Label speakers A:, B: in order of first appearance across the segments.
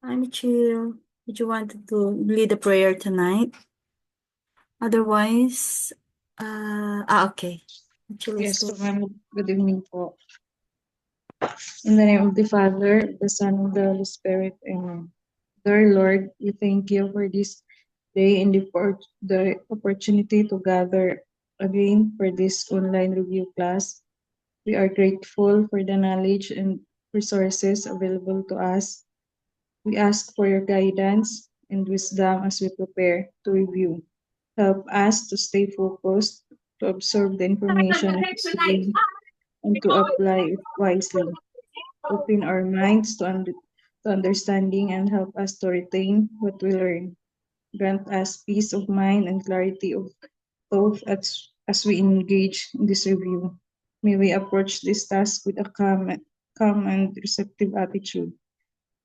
A: I'm chill. Did you want to lead the prayer tonight? Otherwise, okay. Chill is
B: Yes,
A: good.
B: so ma'am, good evening po. In the name of the Father, the Son, and the Holy Spirit, Amen. Dear Lord, we thank you for this day and the opportunity to gather again for this online review class. We are grateful for the knowledge and resources available to us. We ask for your guidance and wisdom as we prepare to review. Help us to stay focused, to absorb the information effectively, and to apply it wisely. Open our minds to understanding and help us to retain what we learn. Grant us peace of mind and clarity of thought as we engage in this review. May we approach this task with a calm and receptive attitude.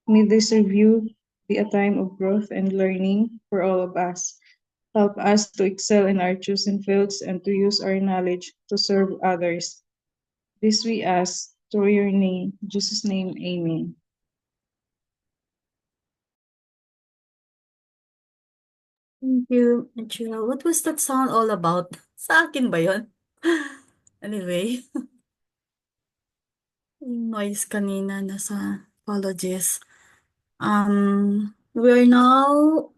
B: May this review be a time of growth and learning for all of us. Help us to excel in our chosen fields and to use our knowledge to serve others. This we ask through your name, Jesus' name, amen.
A: Thank you, Chill. What was that sound all about? Sa akin ba yun? Anyway, yung noise kanina nasa apologies. We're now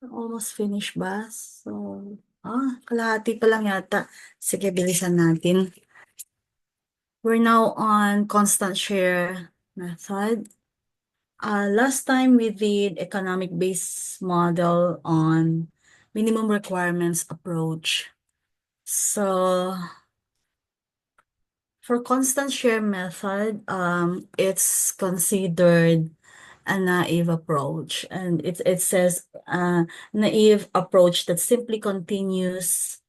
A: almost finished ba? So, kalahati pa lang yata. Sige, bilisan natin. We're now on constant share method. Last time we did economic-based model on minimum requirements approach. So for constant share method, it's considered a naive approach, and it says naive approach that simply continues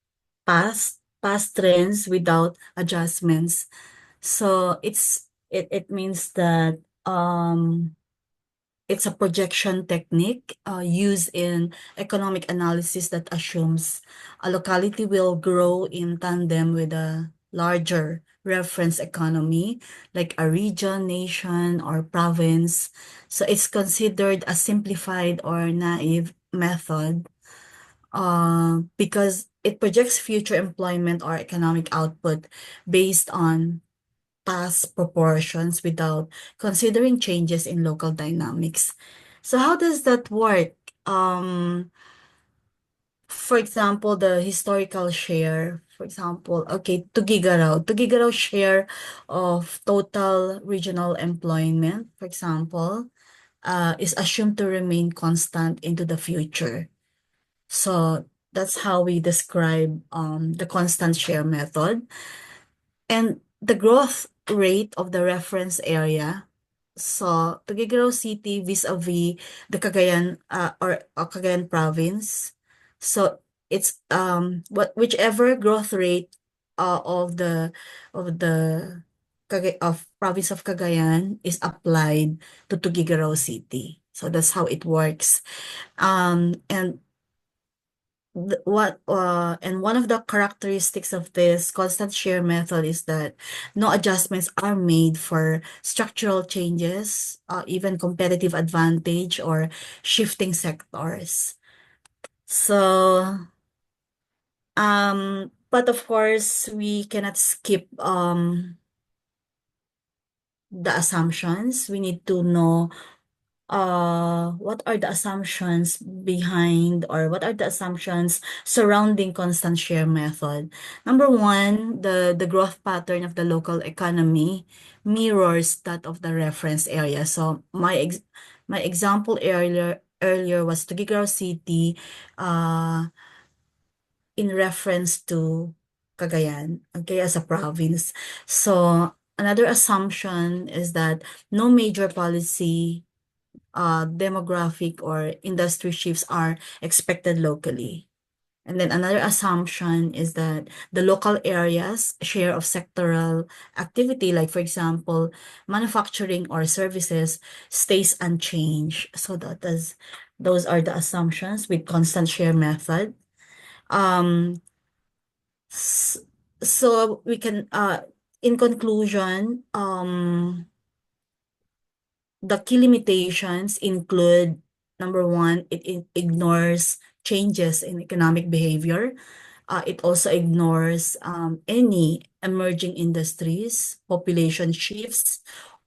A: past trends without adjustments. So it means that it's a projection technique used in economic analysis that assumes a locality will grow in tandem with a larger reference economy, like a region, nation, or province. So it's considered a simplified or naive method because it projects future employment or economic output based on past proportions without considering changes in local dynamics. So how does that work? For example, the historical share, for example, okay, Tugigaraw share of total regional employment, for example, is assumed to remain constant into the future. So that's how we describe the constant share method. And the growth rate of the reference area, so Tuguegarao City vis-a-vis the Cagayan or Cagayan province. So it's whichever growth rate of the province of Cagayan is applied to Tuguegarao City. So that's how it works. And one of the characteristics of this constant share method is that no adjustments are made for structural changes, even competitive advantage or shifting sectors. So, but of course, we cannot skip the assumptions. We need to know what are the assumptions behind, or what are the assumptions surrounding constant share method? Number one, the growth pattern of the local economy mirrors that of the reference area. So my example earlier was Tuguegarao City in reference to Cagayan, okay, as a province. So another assumption is that no major policy demographic or industry shifts are expected locally. And then another assumption is that the local areas share of sectoral activity, like for example, manufacturing or services, stays unchanged. So those are the assumptions with constant share method. Um, s- so we can in conclusion, the key limitations include, number one, it ignores changes in economic behavior. It also ignores any emerging industries, population shifts,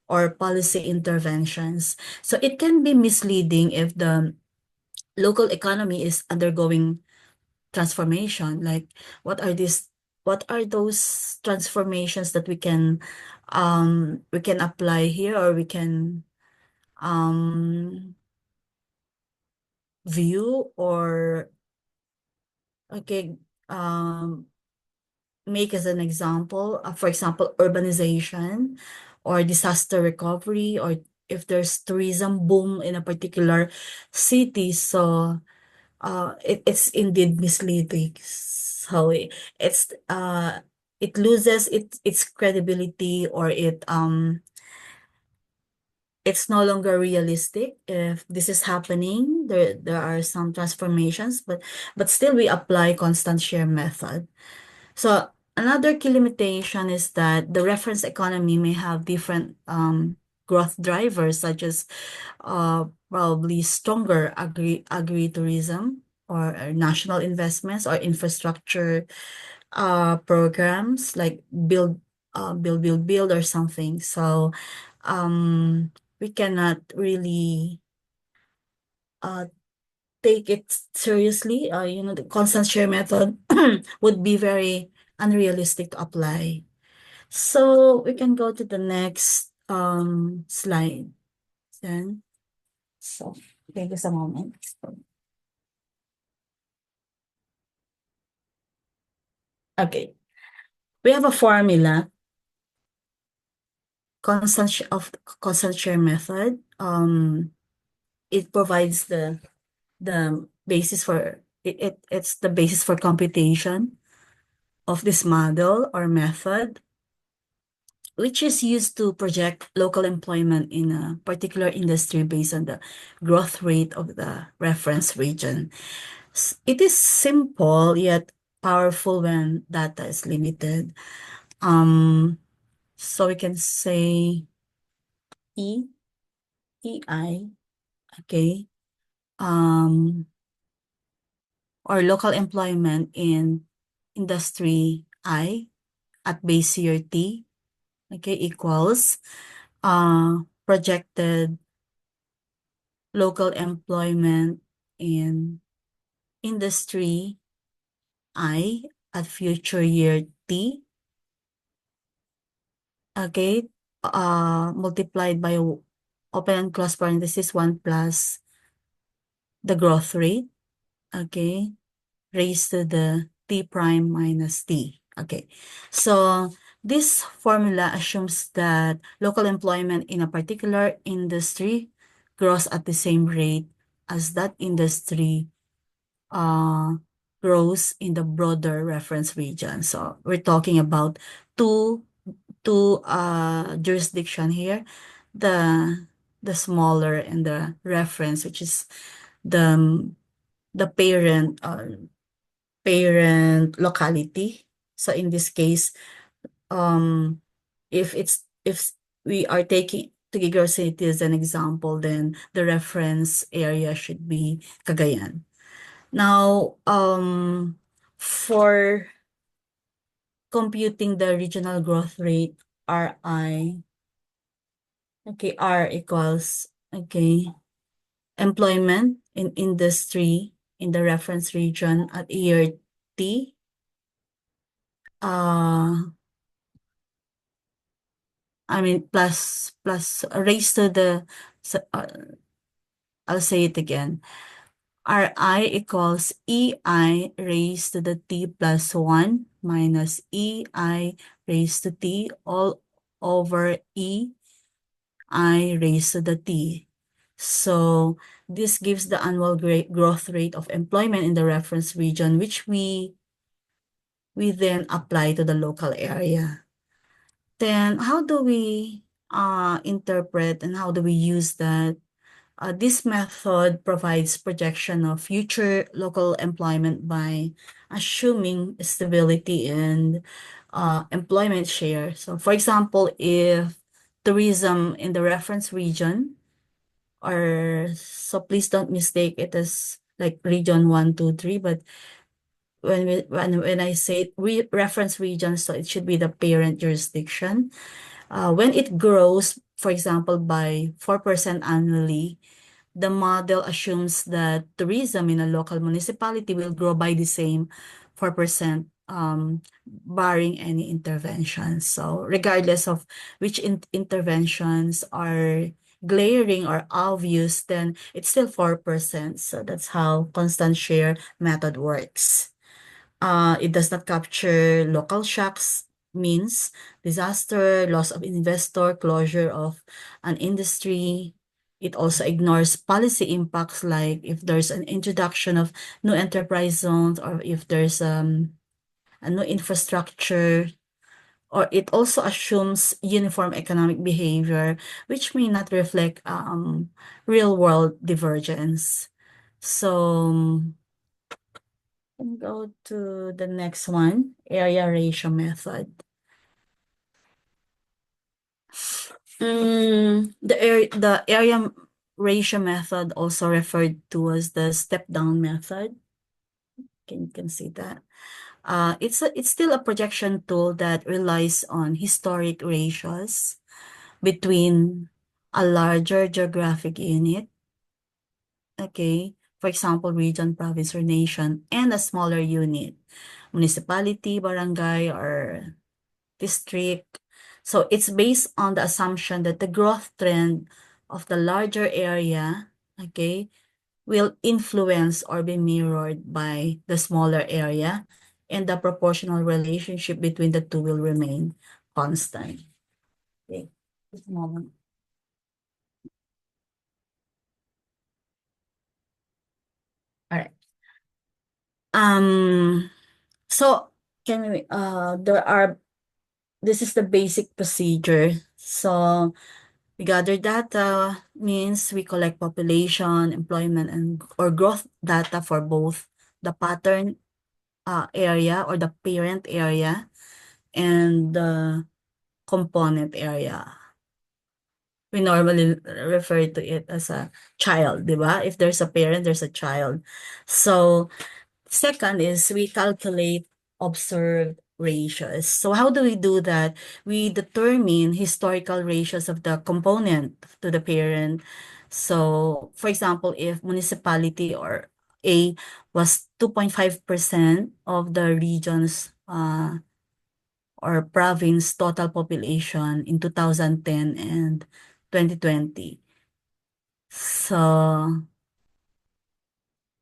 A: or policy interventions. So it can be misleading if the local economy is undergoing transformation. Like, what are these? What are those transformations that we can apply here, or we can um view, or okay, make as an example, for example, urbanization or disaster recovery, or if there's tourism boom in a particular city. So it's indeed misleading. So it loses its credibility, or it's no longer realistic if this is happening. There are some transformations, but still we apply constant share method. So another key limitation is that the reference economy may have different growth drivers, such as probably stronger agritourism, or national investments, or infrastructure programs like build, or something. So we cannot really uh, take it seriously. The constant share method would be very unrealistic to apply. So we can go to the next slide then. So take us a moment. Okay. We have a formula, constant share method. It provides the basis for it's the basis for computation of this model or method, which is used to project local employment in a particular industry based on the growth rate of the reference region. It is simple yet powerful when data is limited. So we can say E, EI, okay, or local employment in industry I at base year T, okay, equals projected local employment in industry I at future year T, okay, multiplied by open and close parenthesis 1 plus the growth rate, okay, raised to the T prime minus T. Okay, so this formula assumes that local employment in a particular industry grows at the same rate as that industry uh, grows in the broader reference region. So we're talking about two jurisdiction here, the the smaller and the reference, which is the the parent locality. So in this case, um, if we are taking Tuguegarao City as an example, then the reference area should be Cagayan. Now, for computing the regional growth rate, RI, okay, R equals, okay, employment in industry in the reference region at year T, I mean, plus raised to the, I'll say it again. Ri equals ei raised to the t plus 1 minus ei raised to t all over ei raised to the t. So this gives the annual growth rate of employment in the reference region, which we then apply to the local area. Then how do we interpret, and how do we use that? This method provides projection of future local employment by assuming stability and employment share. So for example, if tourism in the reference region or so please don't mistake it as like region 1, 2, 3, but when I say reference region, so it should be the parent jurisdiction. When it grows, for example, by 4% annually, the model assumes that tourism in a local municipality will grow by the same 4%, barring any interventions. So regardless of which interventions are glaring or obvious, then it's still 4%. So that's how constant share method works. It does not capture local shocks, means disaster, loss of investor, closure of an industry. It also ignores policy impacts like if there's an introduction of new enterprise zones or if there's a new infrastructure, or it also assumes uniform economic behavior, which may not reflect real world divergence. So can go to the next one, area ratio method. The area ratio method, also referred to as the step-down method. Can see that. It's still a projection tool that relies on historic ratios between a larger geographic unit, okay, for example, region, province, or nation, and a smaller unit, municipality, barangay, or district. So it's based on the assumption that the growth trend of the larger area, okay, will influence or be mirrored by the smaller area, and the proportional relationship between the two will remain constant. Okay, just a moment. All right. Um, so can we, this is the basic procedure. So we gather data, means we collect population, employment, and or growth data for both the pattern area or the parent area and the component area. We normally refer to it as a child, di ba? If there's a parent, there's a child. So second is we calculate observed ratios. So how do we do that? We determine historical ratios of the component to the parent. So for example, if municipality or A was 2.5% of the region's or province total population in 2010 and 2020. So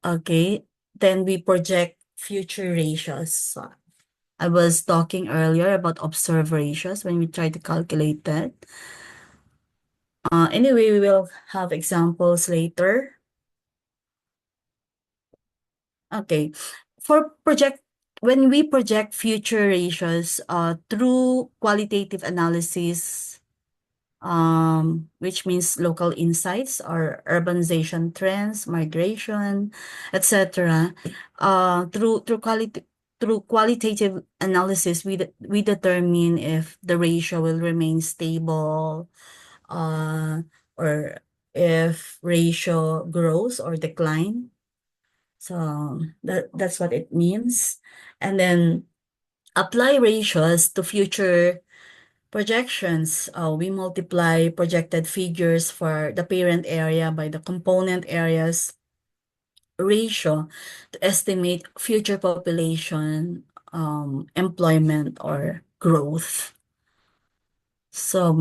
A: okay, then we project future ratios. So I was talking earlier about observed ratios when we try to calculate that. Anyway, we will have examples later. Okay. When we project future ratios through qualitative analysis, which means local insights or urbanization trends, migration, etc. Through qualitative analysis, we determine if the ratio will remain stable, uh, or if ratio grows or decline. So that's what it means. And then apply ratios to future projections. We multiply projected figures for the parent area by the component areas ratio to estimate future population, employment, or growth. So,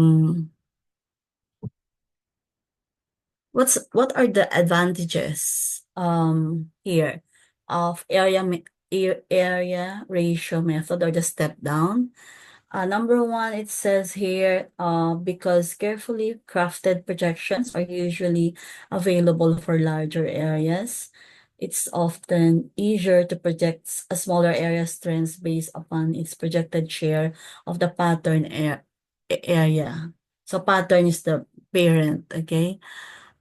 A: what are the advantages here of area ratio method or the step down? Number one, it says here, because carefully crafted projections are usually available for larger areas, it's often easier to project a smaller area's trends based upon its projected share of the pattern area. So pattern is the parent, okay?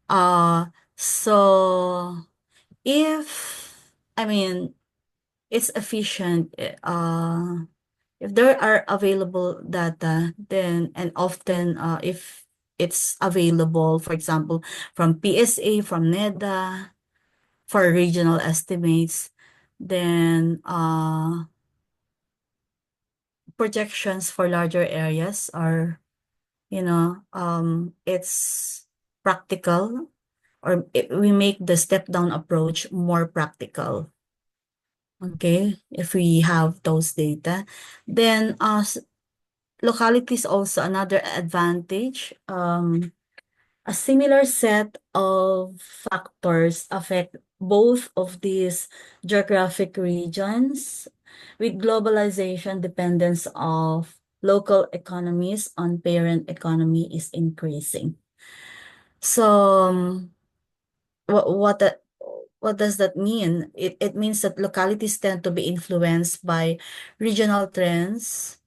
A: Uh, so if, I mean, it's efficient, if there are available data, then and often if it's available, for example, from PSA, from NEDA, for regional estimates. Then projections for larger areas are, it's practical, or we make the step-down approach more practical. Okay, if we have those data, then locality is also another advantage. A similar set of factors affect both of these geographic regions, with globalization dependence of local economies on parent economy is increasing. So, what does that mean? It means that localities tend to be influenced by regional trends,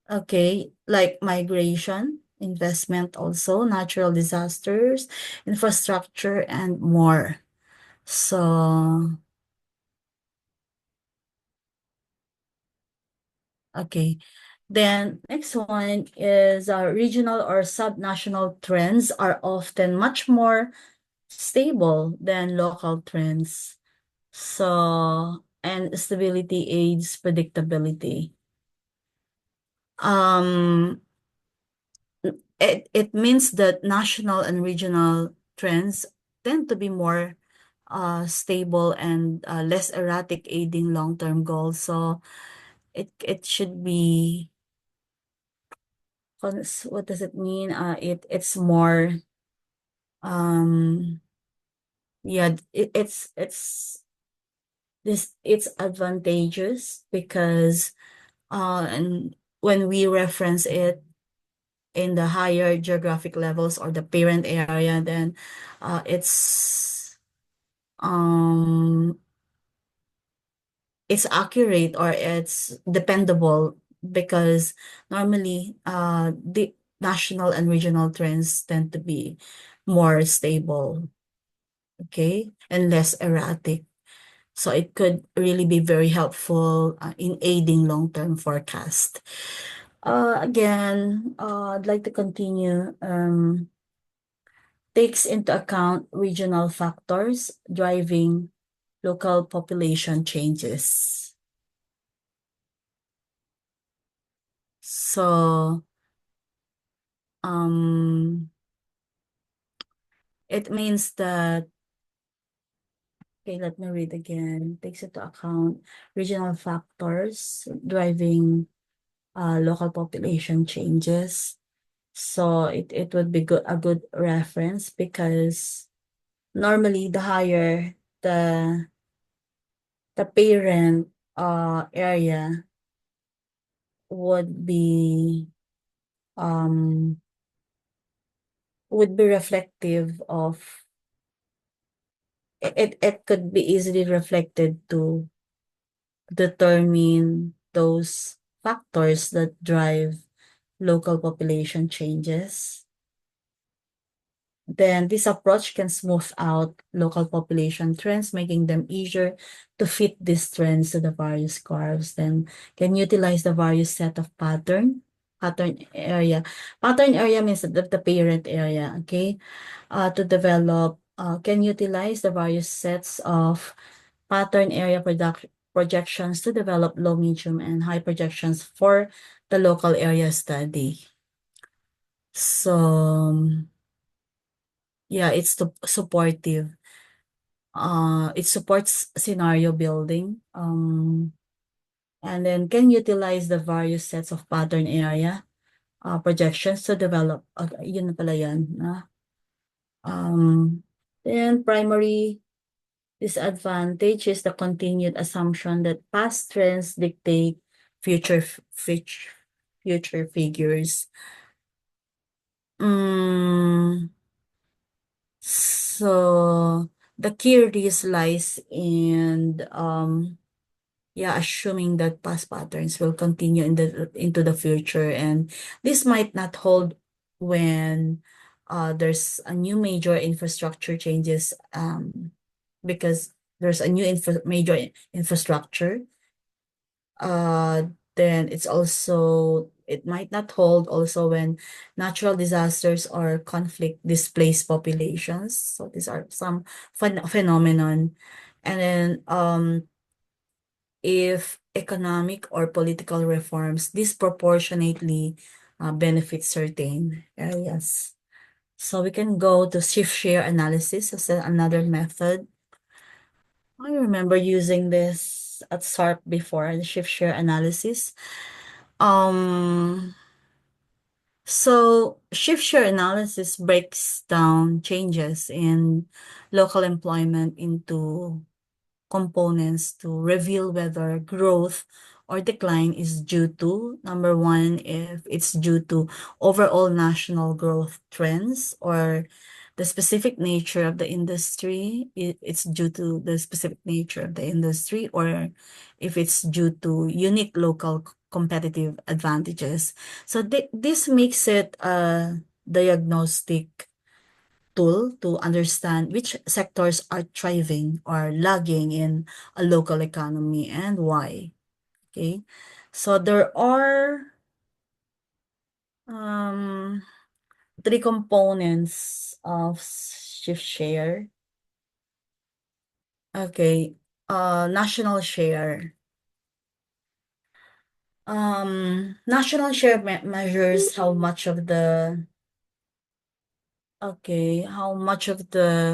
A: okay, like migration, investment also, natural disasters, infrastructure, and more. So, okay. Then next one is regional or subnational trends are often much more stable than local trends. So, and stability aids predictability. Um, it means that national and regional trends tend to be more stable and less erratic, aiding long-term goals. So it should be, what does it mean? It's more yeah, it's advantageous because and when we reference it in the higher geographic levels or the parent area, then um it's accurate or it's dependable, because normally the national and regional trends tend to be more stable, okay, and less erratic. So it could really be very helpful in aiding long-term forecast. Again, I'd like to continue. Takes into account regional factors driving local population changes. So, um, it means that, okay, let me read again. Takes into account regional factors driving local population changes. So it would be a good reference, because normally the higher the parent area would be um reflective of it could be easily reflected to determine those factors that drive local population changes. Then this approach can smooth out local population trends, making them easier to fit these trends to the various curves. Then can utilize the various set of pattern area. Pattern area means the parent area, okay? To develop, can utilize the various sets of pattern area projections to develop low, medium, and high projections for the local area study. So, yeah, it's supportive. It supports scenario building. And then can utilize the various sets of pattern area projections to develop. Yun na pala yan. Then primary disadvantage is the continued assumption that past trends dictate future figures. Mm, so the key risk lies in yeah, assuming that past patterns will continue into the future, and this might not hold when there's a new major infrastructure changes, because there's a new major infrastructure. Uh, then it's also it might not hold also when natural disasters or conflict displace populations. So these are some phenomenon. And then if economic or political reforms disproportionately benefit certain areas. So we can go to shift share analysis as another method. I remember using this at SARP before, the shift share analysis. Um, so shift share analysis breaks down changes in local employment into components to reveal whether growth or decline is due to, number one, if it's due to overall national growth trends or the specific nature of the industry, it's due to the specific nature of the industry, or if it's due to unique local competitive advantages. So this makes it a diagnostic tool to understand which sectors are thriving or lagging in a local economy and why. Okay, so there are um, three components of shift share. Okay, national share. National share measures how much of the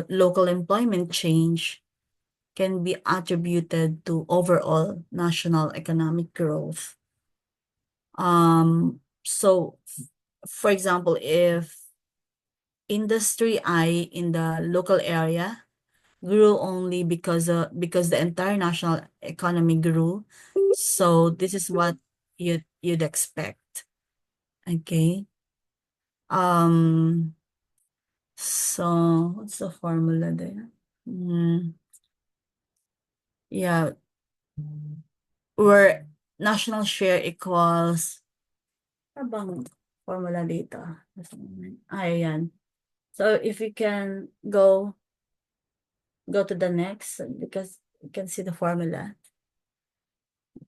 A: local employment change can be attributed to overall national economic growth. So for example, if industry I in the local area grew only because the entire national economy grew, so this is what you'd expect. Okay. Um, so what's the formula there? Yeah, where national share equals ano bang formula dito? Ayan. So if you can go to the next because you can see the formula.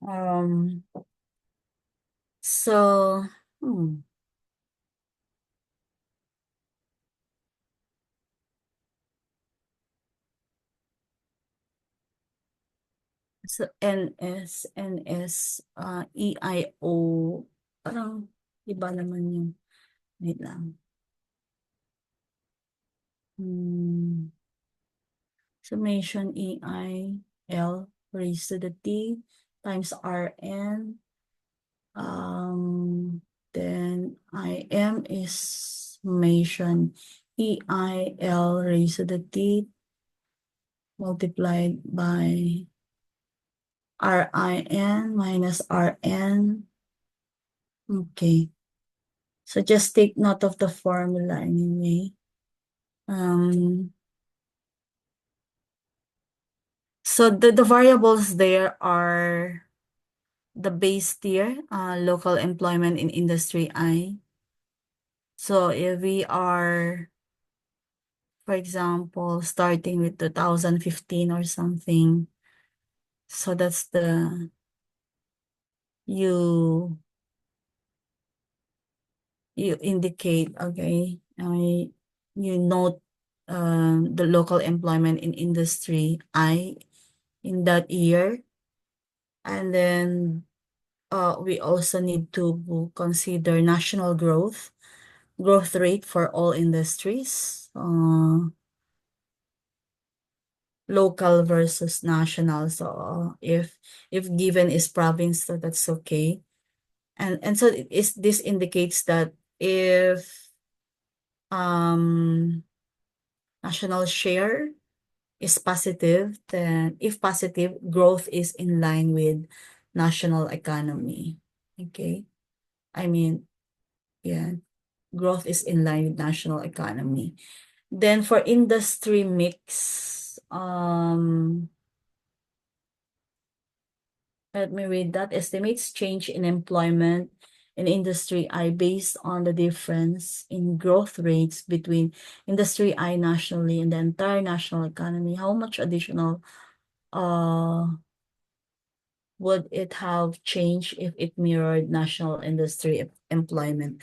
A: Um, so, so NS, EIO, parang iba naman yung, wait lang. Summation EIL raised to the T times RN. Then IM is summation EIL raised to the T multiplied by RIN minus RN. Okay. So just take note of the formula anyway. So the variables there are the base tier, local employment in industry I. So if we are, for example, starting with 2015 or something, so that's you indicate, okay, you note the local employment in industry I in that year. And then we also need to consider national growth rate for all industries, local versus national. So if given is province, so that's okay. And so this indicates that if national share is positive, then if positive, growth is in line with national economy. Okay. I mean, yeah, growth is in line with national economy. Then for industry mix, let me read that. Estimates change in employment in industry I based on the difference in growth rates between industry I nationally and the entire national economy. How much additional would it have changed if it mirrored national industry employment?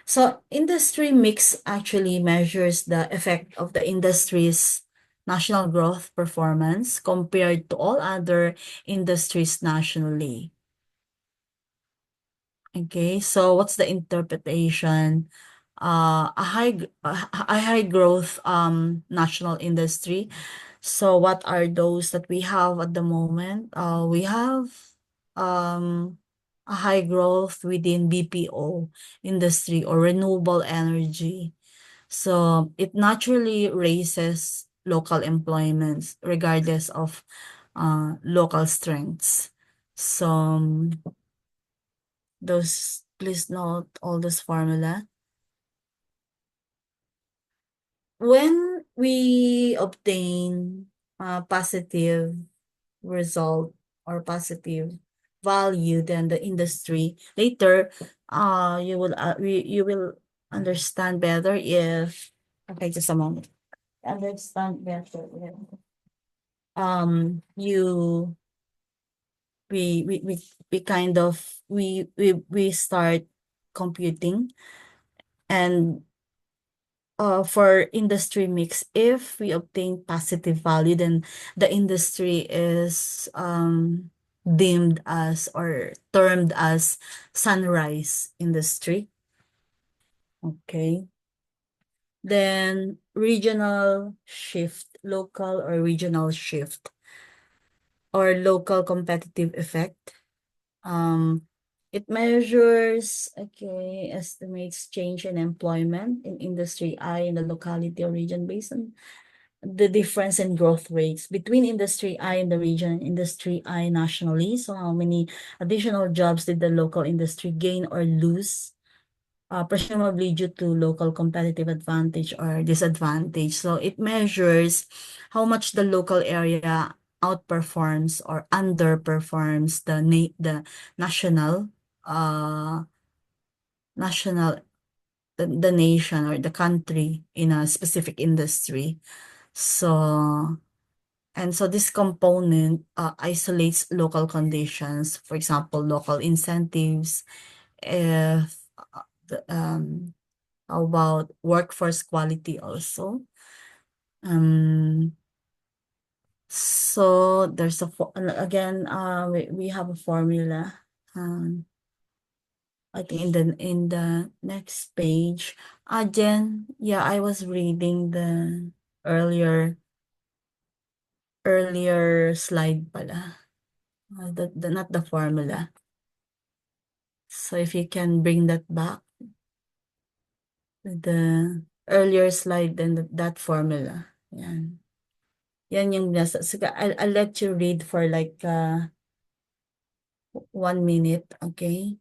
A: So industry mix actually measures the effect of the industry's national growth performance compared to all other industries nationally. Okay, so what's the interpretation? A high growth national industry. So what are those that we have at the moment? We have um a high growth within BPO industry or renewable energy. So it naturally raises local employments regardless of local strengths. So those, please note all this formula. When we obtain a positive result or positive value, then the industry later, you will understand better if, okay, just a moment. Understand better if you we kind of we start computing and for industry mix, if we obtain positive value, then the industry is deemed as or termed as sunrise industry. Okay. Then regional shift, local or regional shift or local competitive effect. Um, it measures, okay, estimates change in employment in industry I in the locality or region based on the difference in growth rates between industry I in the region and industry I nationally. So how many additional jobs did the local industry gain or lose? Presumably due to local competitive advantage or disadvantage. So it measures how much the local area outperforms or underperforms the national uh national the nation or the country in a specific industry. So so this component isolates local conditions, for example, local incentives, if how about workforce quality also? Um, so there's again, we have a formula. I think in the next page. Jen, yeah, I was reading the earlier slide pala. The not the formula. So if you can bring that back, the earlier slide than that formula. Yan. Yan yung nasa. Sige, I'll let you read for like 1 minute, okay?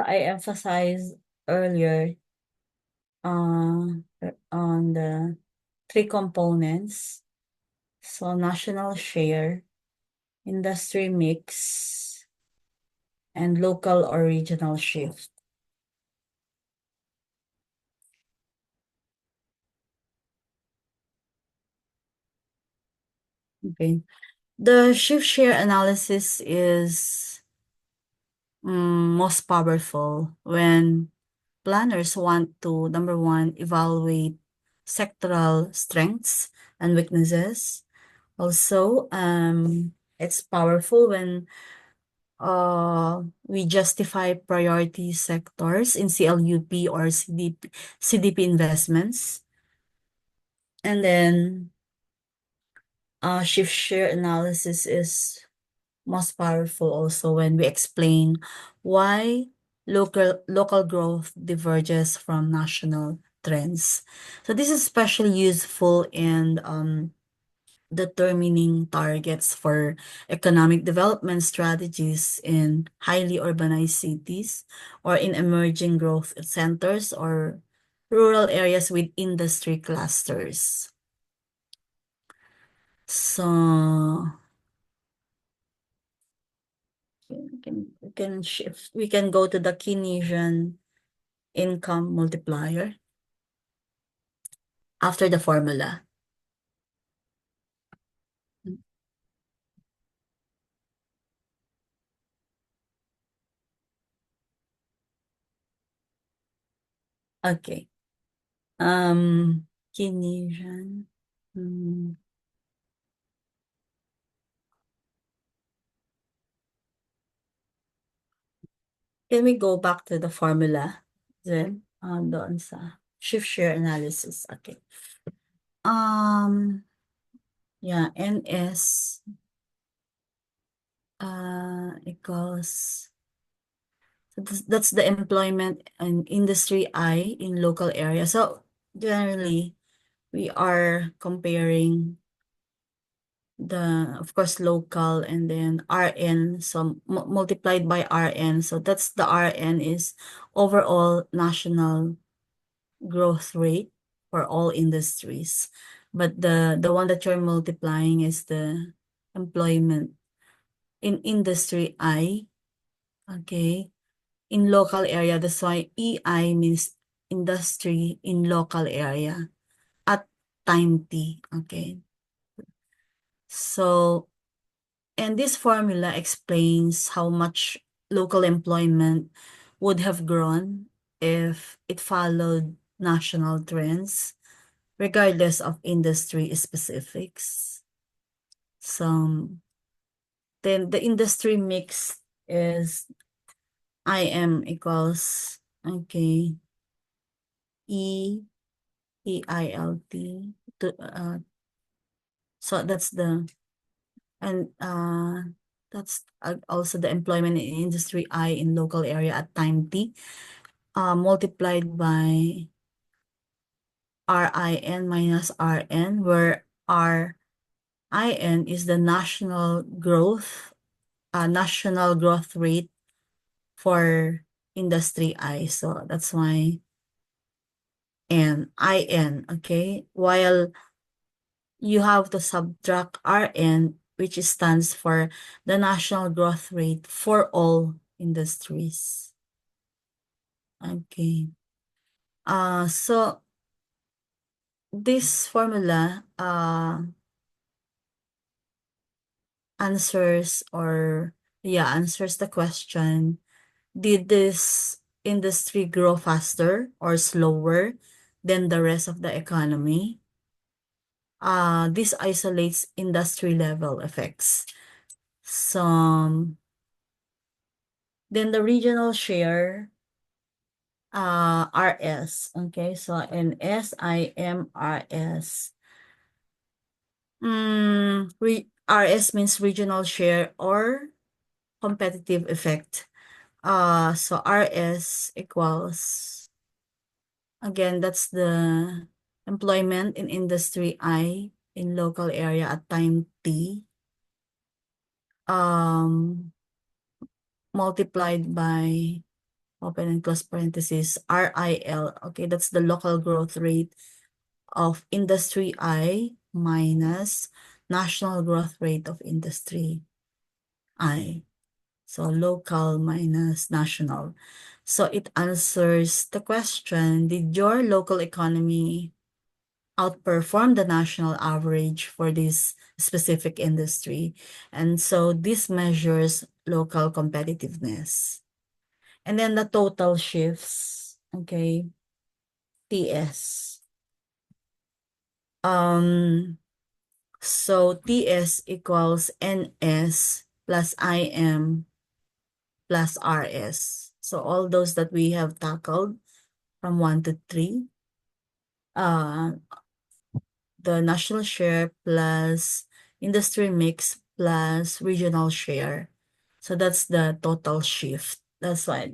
A: So I emphasized earlier on the three components. So national share, industry mix, and local or regional shift. Okay. The shift share analysis is most powerful when planners want to, number one, evaluate sectoral strengths and weaknesses. Also, it's powerful when we justify priority sectors in CLUP or CDP investments. And then shift share analysis is most powerful also when we explain why local growth diverges from national trends. So this is especially useful in determining targets for economic development strategies in highly urbanized cities or in emerging growth centers or rural areas with industry clusters. So we can go to the Keynesian income multiplier after the formula. Okay. Keynesian. Hmm. Can we go back to the formula then? Doon sa shift share analysis. Okay. Yeah, NS equals, so that's the employment and industry I in local area. So generally, we are comparing the, of course, local and then RN, so multiplied by RN. So that's the RN is overall national growth rate for all industries. But the one that you're multiplying is the employment in industry I, okay, in local area. That's why EI means industry in local area at time T, okay. So, and this formula explains how much local employment would have grown if it followed national trends, regardless of industry specifics. So, then the industry mix is IM equals, okay, E, EILT, so that's the, and that's also the employment in industry I in local area at time T, multiplied by RIN minus RN, where RIN is the national growth rate for industry I. So that's why IN, okay? While you have to subtract RN, which stands for the national growth rate for all industries. Okay. So this formula answers the question, did this industry grow faster or slower than the rest of the economy? This isolates industry level effects. So then the regional share, RS, okay, so NSIMRS. RS means regional share or competitive effect. So RS equals, again, that's the employment in industry I in local area at time T, multiplied by, open and close parenthesis, RIL. Okay, that's the local growth rate of industry I minus national growth rate of industry I. So local minus national. So it answers the question, did your local economy outperform the national average for this specific industry? And so this measures local competitiveness. And then the total shifts, okay, TS. So TS equals NS plus IM plus RS. So all those that we have tackled from 1 to 3, uh, the national share plus industry mix plus regional share. So that's the total shift. That's why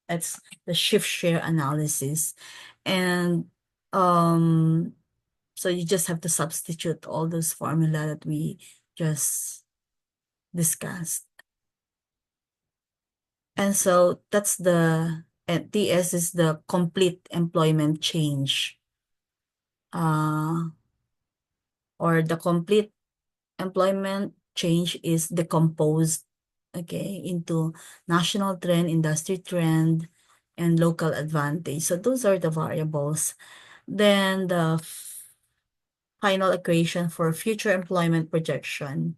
A: it's the shift share analysis. And So you just have to substitute all those formula that we just discussed. And so that's and TS is the complete employment change. Or the complete employment change is decomposed, okay, into national trend, industry trend, and local advantage. So those are the variables. Then the final equation for future employment projection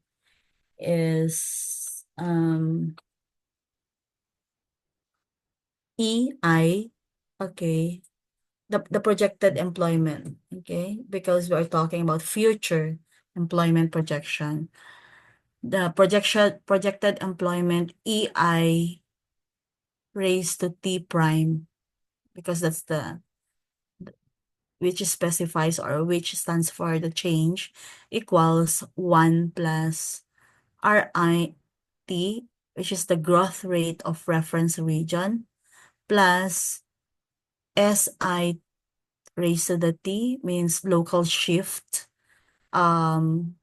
A: is EI, okay, the projected employment, okay, because we're talking about future employment projection. The projected employment EI raised to T prime, because that's which specifies or which stands for the change, equals 1 plus RIT, which is the growth rate of reference region, plus SI raised to the T, means local shift, um,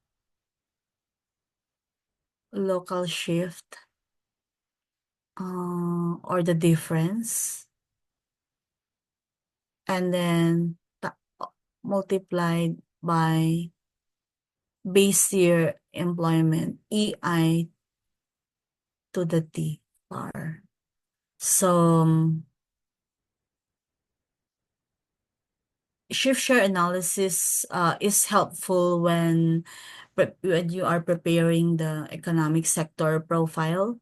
A: local shift, or the difference, and then multiplied by base year employment, EI to the T bar. So shift share analysis is helpful when you are preparing the economic sector profile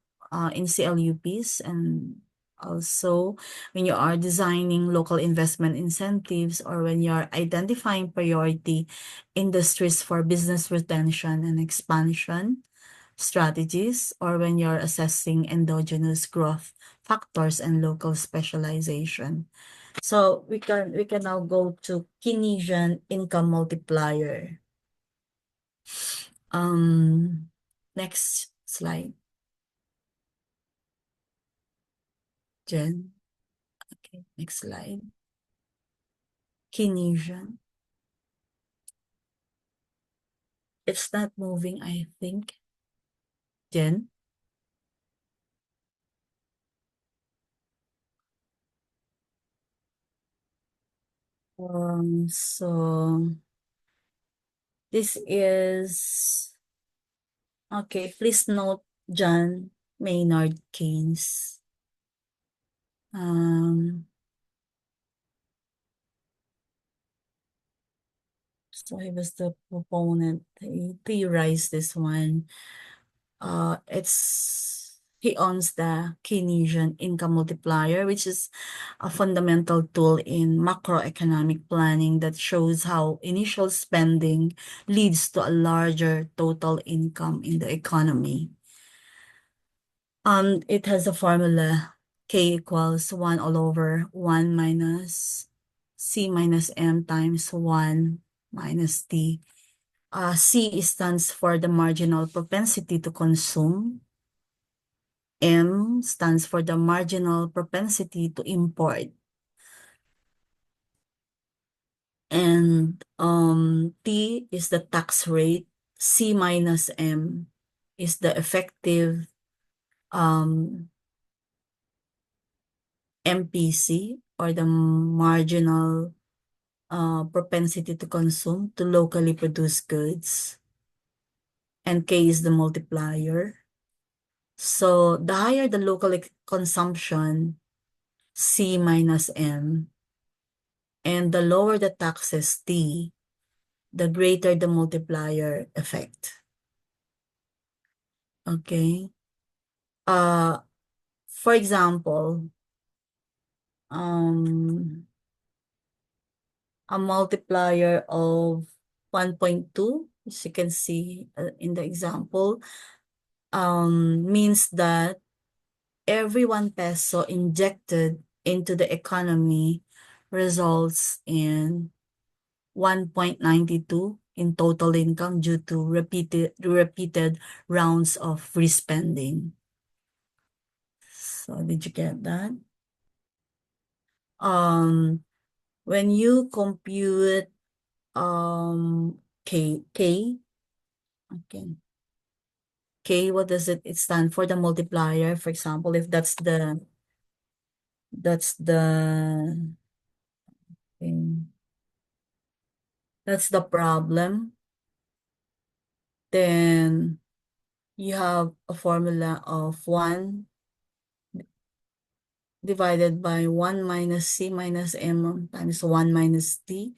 A: in CLUPs, and also when you are designing local investment incentives, or when you are identifying priority industries for business retention and expansion strategies, or when you're assessing endogenous growth factors and local specialization. So we can now go to Keynesian income multiplier. Next slide, Jen. Okay, next slide. Keynesian. It's not moving, I think. Jen. So this is okay. Please note John Maynard Keynes. So he was the proponent. He theorized this one. He owns the Keynesian income multiplier, which is a fundamental tool in macroeconomic planning that shows how initial spending leads to a larger total income in the economy. It has a formula K equals 1 all over 1 minus C minus M times 1 minus T. C stands for the marginal propensity to consume. M stands for the marginal propensity to import. And T is the tax rate. C minus M is the effective MPC, or the marginal propensity to consume, to locally produce goods. And K is the multiplier. So the higher the local consumption, C minus M, and the lower the taxes, T, the greater the multiplier effect. Okay. For example, a multiplier of 1.2, as you can see in the example, means that every 1 peso injected into the economy results in 1.92 in total income due to repeated rounds of free spending. So did you get that? When you compute K. Okay. K, what does it stand for? The multiplier, for example, if um, that's the problem, then you have a formula of 1 divided by 1 minus C minus M times 1 minus D.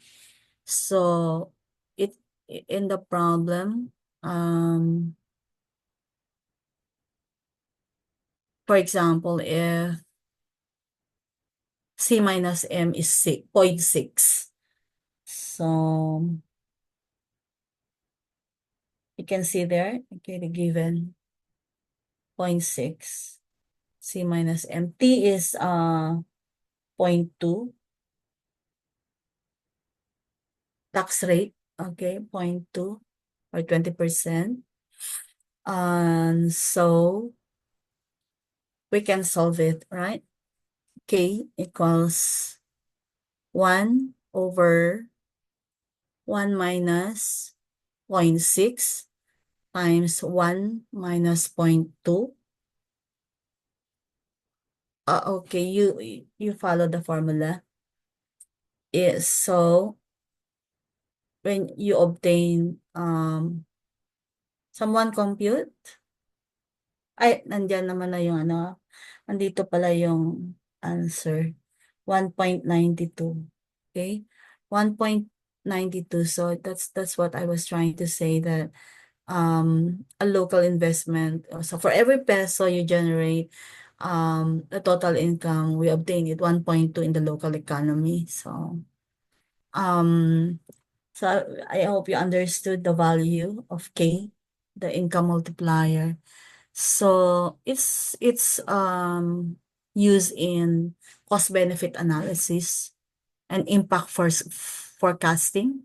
A: So it in the problem, for example, if C minus M is 0.6, so you can see there, okay, the given 0.6, C minus M. T is 0.2, tax rate, okay, 0.2 or 20%. And so we can solve it, right? K equals 1 over 1 minus 0.6 times 1 minus 0.2. Okay, you follow the formula. Is so when you obtain someone compute, ay nandiyan naman na yung ano, nandito pala yung answer, 1.92. Okay, 1.92. So that's what I was trying to say, that a local investment, so for every peso you generate, the total income we obtain it 1.2 in the local economy. Um so I hope you understood the value of K, the income multiplier. So it's used in cost benefit analysis and impact forecasting.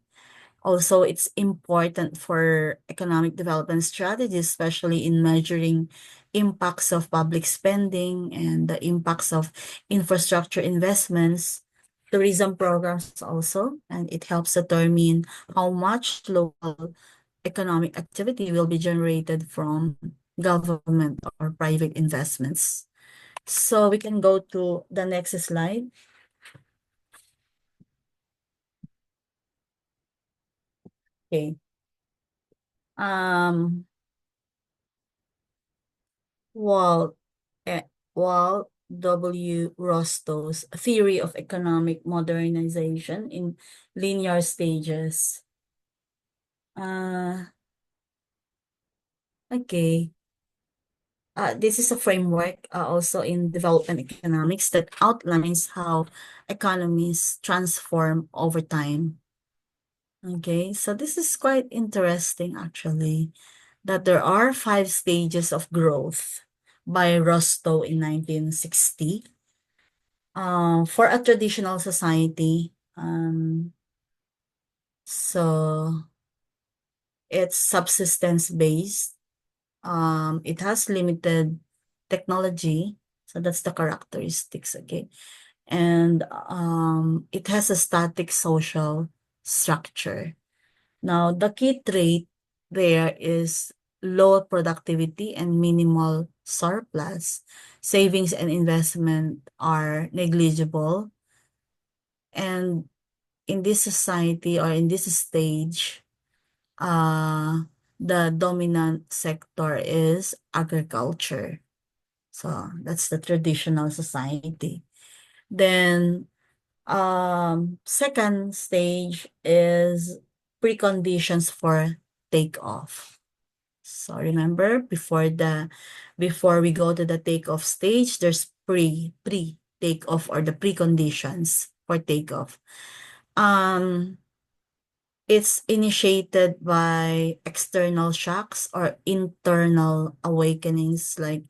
A: Also, it's important for economic development strategies, especially in measuring impacts of public spending and the impacts of infrastructure investments, tourism programs also, and it helps determine how much local economic activity will be generated from government or private investments. So we can go to the next slide. Okay. Um, Walt, Walt W. Rostow's theory of economic modernization in linear stages. Okay. This is a framework also in development economics that outlines how economies transform over time. Okay, so this is quite interesting actually, that there are 5 stages of growth by Rostow in 1960. For a traditional society, so it's subsistence based. It has limited technology, so that's the characteristics, okay? And it has a static social structure. Now, the key trait there is low productivity and minimal surplus. Savings and investment are negligible. And in this society or in this stage, the dominant sector is agriculture. So that's the traditional society. Then second stage is preconditions for takeoff. So remember, before we go to the takeoff stage, there's pre takeoff or the preconditions for takeoff. It's initiated by external shocks or internal awakenings like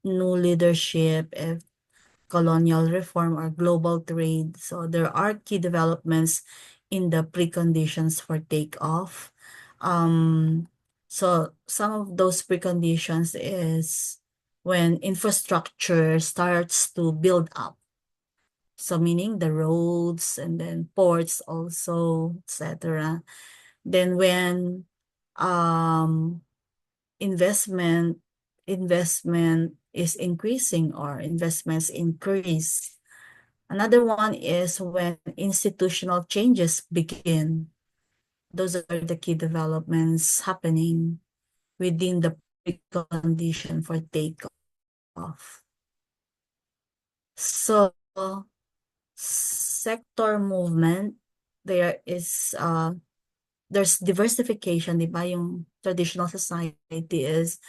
A: new leadership, colonial reform, or global trade. So there are key developments in the preconditions for takeoff. So some of those preconditions is when infrastructure starts to build up. So meaning the roads and then ports also, etc. Then when um investment investment is increasing or investments increase. Another one is when institutional changes begin. Those are the key developments happening within the precondition for takeoff. So sector movement, there is there's diversification, di ba? Yung traditional society is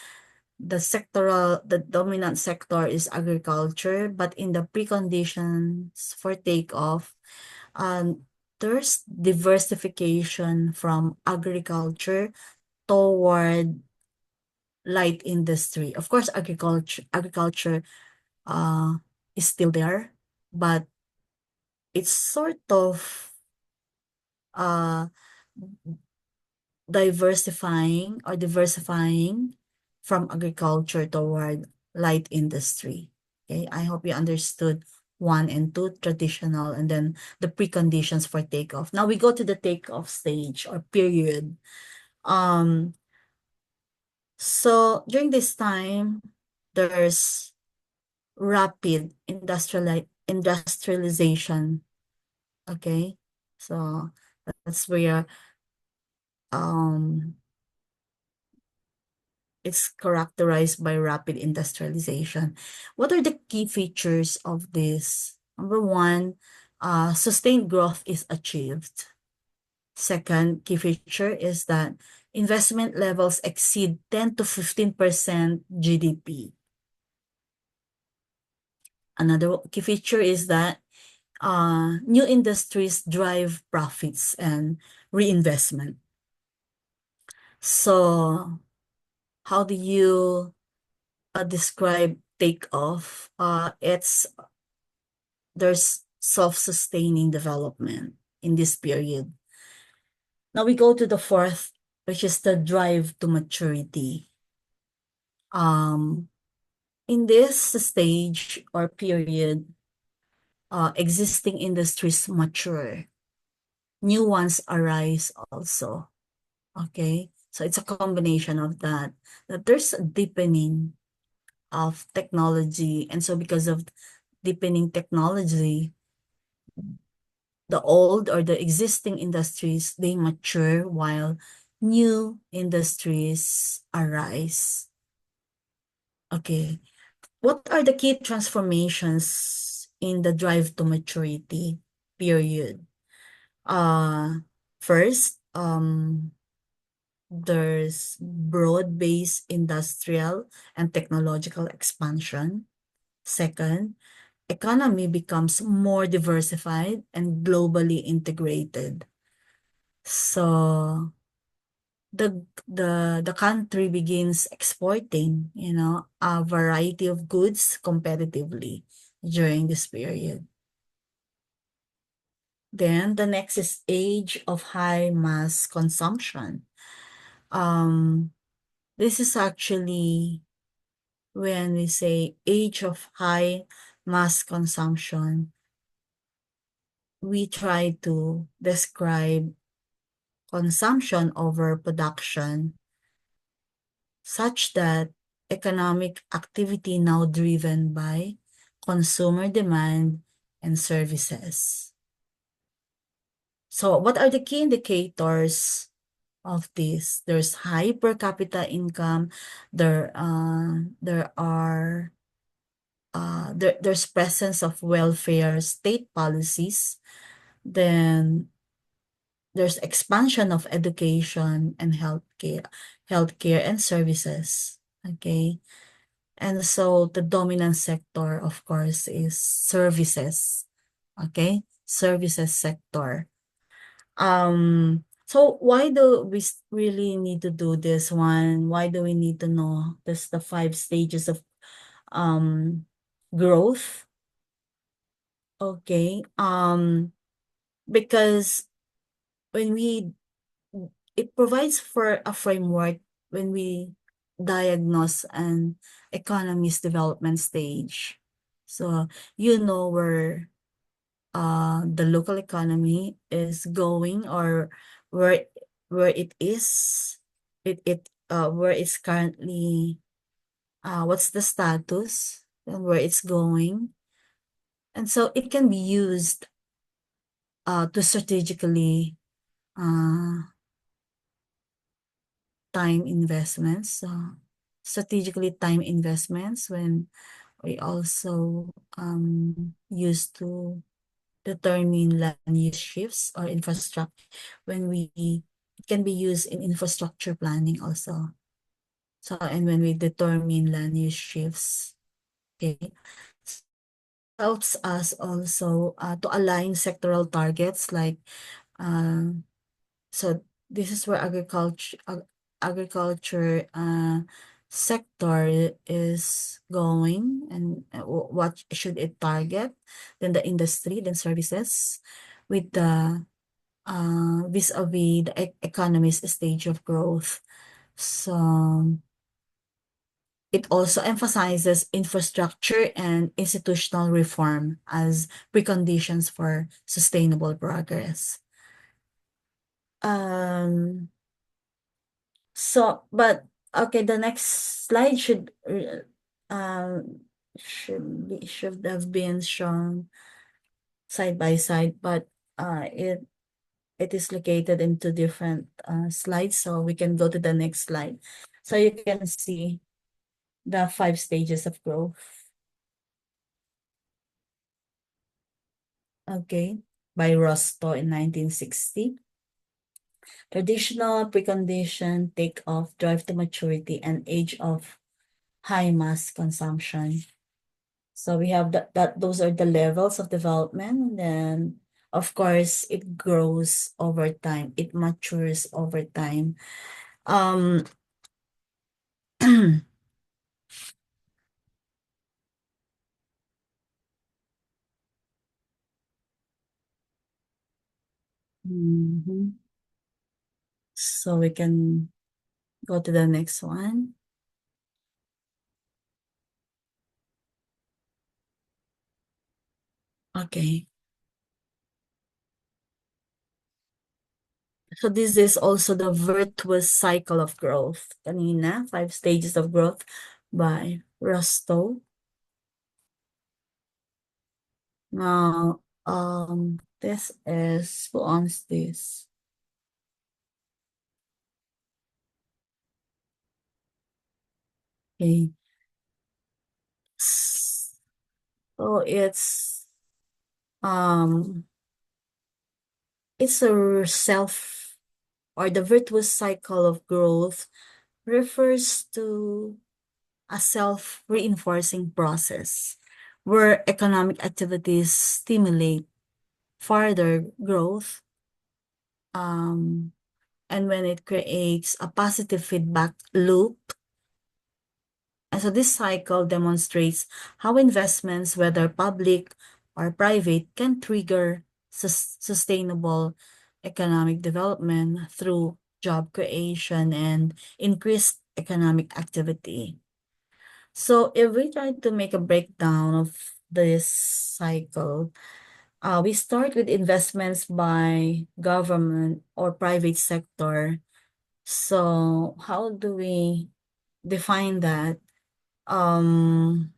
A: the dominant sector is agriculture, but in the preconditions for takeoff, there's diversification from agriculture toward light industry. Of course, agriculture uh, is still there, but it's sort of uh, diversifying from agriculture toward light industry. Okay, I hope you understood one and two, traditional, and then the preconditions for takeoff. Now we go to the takeoff stage or period. Um, so during this time, there's rapid industrialization. Okay, so that's where um it's characterized by rapid industrialization. What are the key features of this? Number one, sustained growth is achieved. Second key feature is that investment levels exceed 10 to 15% GDP. Another key feature is that new industries drive profits and reinvestment. So how do you describe takeoff? There's self-sustaining development in this period. Now we go to the fourth, which is the drive to maturity. In this stage or period, existing industries mature, new ones arise also. Okay, so it's a combination of that there's a deepening of technology, and so because of deepening technology, the old or the existing industries, they mature while new industries arise. Okay. What are the key transformations in the drive to maturity period? First, there's broad-based industrial and technological expansion. Second, economy becomes more diversified and globally integrated. So the country begins exporting, a variety of goods competitively during this period. Then the next is age of high mass consumption. Um, this is actually when we say age of high mass consumption, we try to describe consumption over production such that economic activity now driven by consumer demand and services. So what are the key indicators of this? There's high per capita income. There's presence of welfare state policies. Then there's expansion of education and healthcare and services. Okay. And so the dominant sector, of course, is services. Okay. Services sector. So why do we really need to do this one? Why do we need to know this, the 5 stages of um growth? Okay. Because when we it provides for a framework when we diagnose an economy's development stage. So you know where the local economy is going, or where where it is, where it's currently, what's the status and where it's going. And so it can be used to strategically uh, time investments. Strategically time investments when we also use to determine land use shifts or infrastructure, when we it can be used in infrastructure planning also. So, and when we determine land use shifts, okay, helps us also to align sectoral targets like so this is where agriculture sector is going, and what should it target, then the industry, then services, with the vis-a-vis the economy's stage of growth. So it also emphasizes infrastructure and institutional reform as preconditions for sustainable progress. But okay, the next slide should have been shown side by side, but it is located into different slides, so we can go to the next slide. So you can see the 5 stages of growth. Okay, by Rostow in 1960. Traditional, precondition, take-off, drive to maturity, and age of high mass consumption. So we have that those are the levels of development. And then, of course, it grows over time. It matures over time. Um, mhm. So we can go to the next one. Okay. So this is also the virtuous cycle of growth. Kanina, 5 stages of growth by Rostow. Now, this is, who owns this? Okay. So um, it's a self, or the virtuous cycle of growth refers to a self-reinforcing process where economic activities stimulate further growth, um, and when it creates a positive feedback loop. And so this cycle demonstrates how investments, whether public or private, can trigger sustainable economic development through job creation and increased economic activity. So if we try to make a breakdown of this cycle, we start with investments by government or private sector. So how do we define that? Um,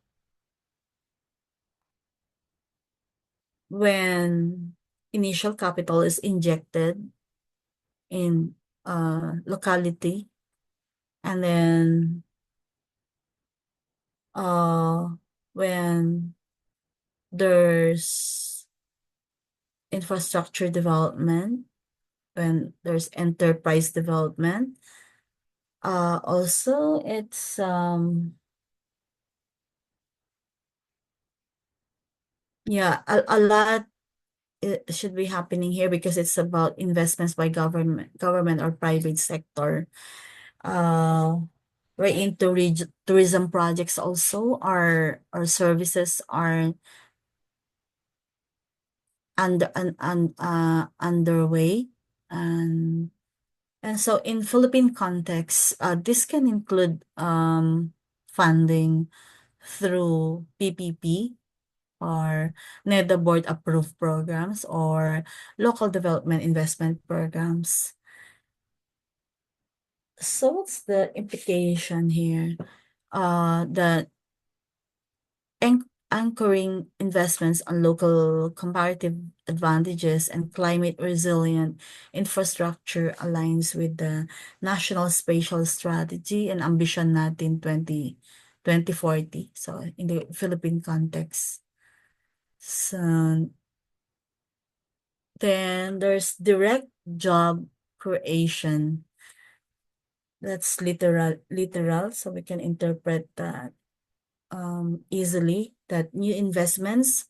A: when initial capital is injected in locality, and then uh, when there's infrastructure development, when there's enterprise development. Also, it's yeah, a lot it should be happening here because it's about investments by government or private sector. Uh, we're into tourism projects also. Our services are underway, and so in Philippine context, this can include funding through PPP, or NEDA board approved programs or local development investment programs. So what's the implication here? That anchoring investments on local comparative advantages and climate resilient infrastructure aligns with the National Spatial Strategy and Ambition natin 2040. So in the Philippine context. So then there's direct job creation. That's literal, so we can interpret that easily, that new investments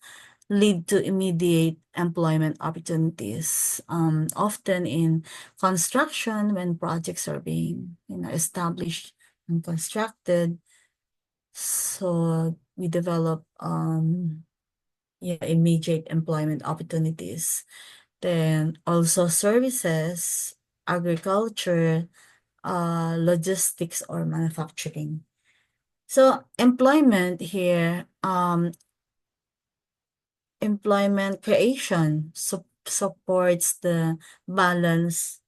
A: lead to immediate employment opportunities, often in construction when projects are being, established and constructed. So we develop immediate employment opportunities. Then also services, agriculture, logistics or manufacturing. So employment here, employment creation supports the balance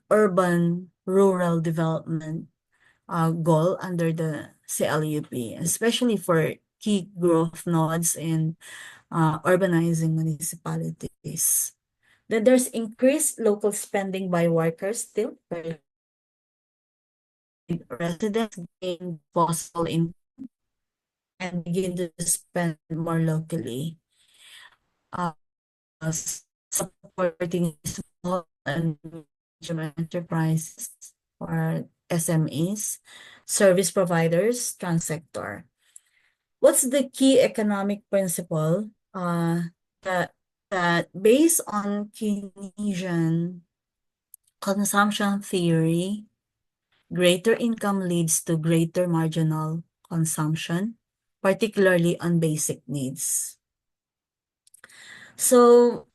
A: urban rural development goal under the CLUP, especially for key growth nodes in urbanizing municipalities. Then there's increased local spending by workers still. Residents gain disposable income and begin to spend more locally, uh, supporting small and medium enterprises or SMEs, service providers, transsector. What's the key economic principle? That based on Keynesian consumption theory, greater income leads to greater marginal consumption, particularly on basic needs. So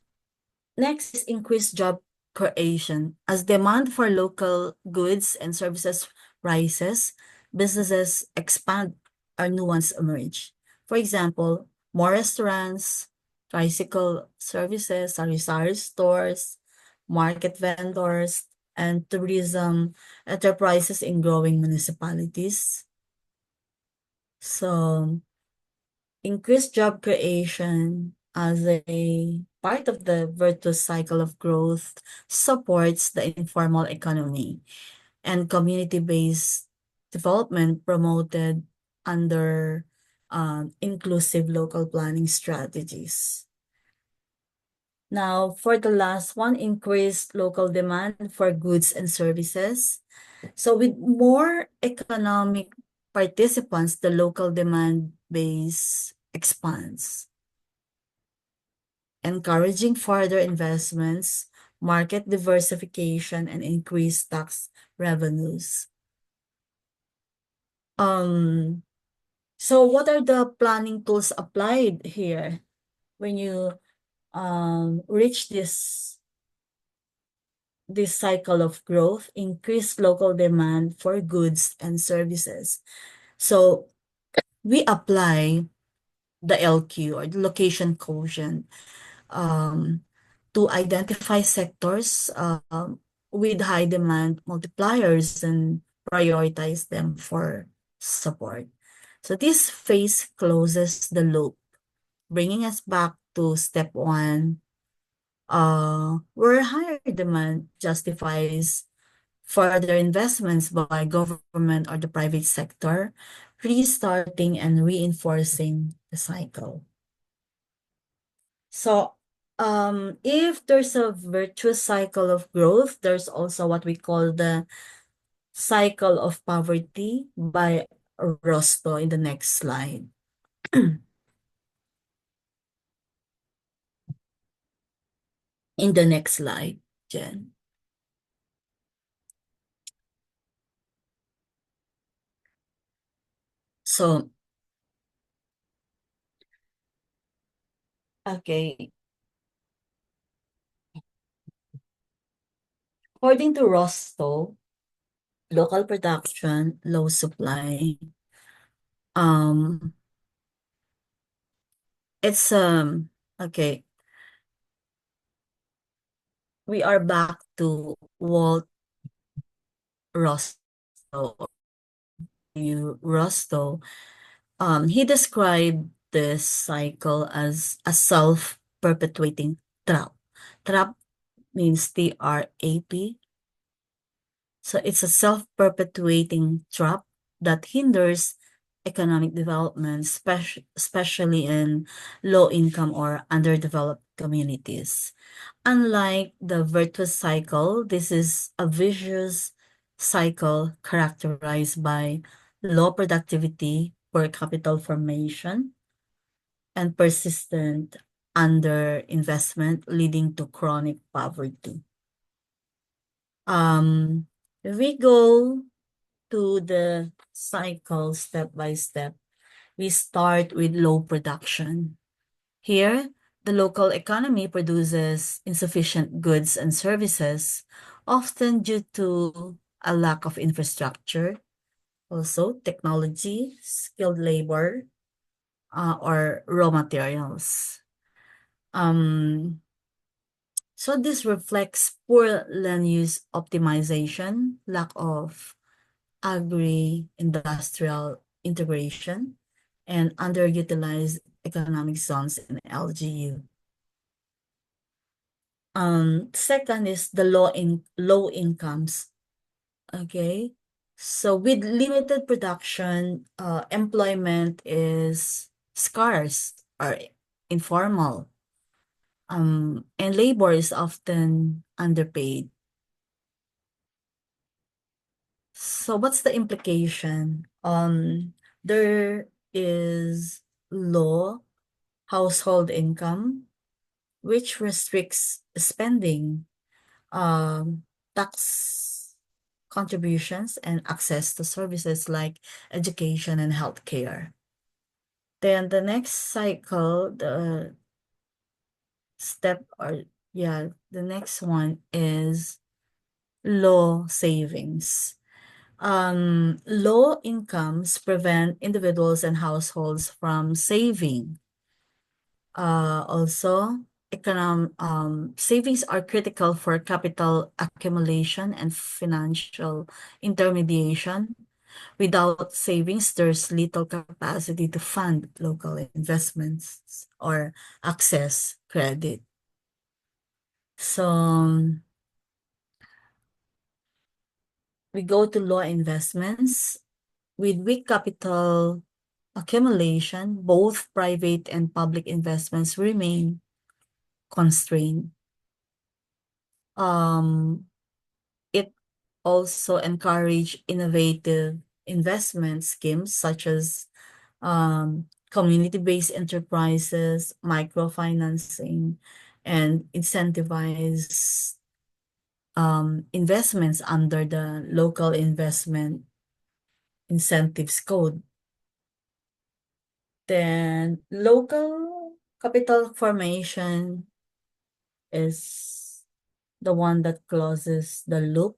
A: next is increased job creation. As demand for local goods and services rises, businesses expand or new ones emerge. For example, more restaurants, tricycle services, sari-sari stores, market vendors, and tourism enterprises in growing municipalities. So increased job creation as a part of the virtuous cycle of growth supports the informal economy and community-based development promoted under inclusive local planning strategies. Now, for the last one, increased local demand for goods and services. So with more economic participants, the local demand base expands, encouraging further investments, market diversification, and increased tax revenues. So what are the planning tools applied here when you reach this cycle of growth, increased local demand for goods and services? So we apply the LQ or the location quotient to identify sectors with high demand multipliers and prioritize them for support. So this phase closes the loop, bringing us back to step one, where higher demand justifies further investments by government or the private sector, restarting and reinforcing the cycle. So, if there's a virtuous cycle of growth, there's also what we call the cycle of poverty by Rosto in the next slide. In the next slide, Jen. So, okay. According to Rosto, local production, low supply, um, It's okay. We are back to Walt Rostow, or Rostow. He described this cycle as a self-perpetuating trap. Trap means TRAP. So it's a self-perpetuating trap that hinders economic development, especially in low-income or underdeveloped communities. Unlike the virtuous cycle, this is a vicious cycle characterized by low productivity, poor capital formation, and persistent underinvestment, leading to chronic poverty. If we go to the cycle step by step, we start with low production. Here, the local economy produces insufficient goods and services, often due to a lack of infrastructure, also technology, skilled labor, or raw materials. Um, so this reflects poor land use optimization, lack of agri-industrial integration, and underutilized economic zones in LGU. Second is the low incomes. Okay. So with limited production, employment is scarce or informal. And labor is often underpaid. So what's the implication? There is low household income, which restricts spending, tax contributions, and access to services like education and healthcare. Then the next cycle, the step or yeah, the next one is low savings. Low incomes prevent individuals and households from saving. Also, savings are critical for capital accumulation and financial intermediation. Without savings, there's little capacity to fund local investments or access credit. So we go to low investments. With weak capital accumulation, both private and public investments remain constrained. It also encourage innovative investment schemes such as community-based enterprises, microfinancing, and incentivize investments under the local investment incentives code. Then local capital formation is the one that closes the loop.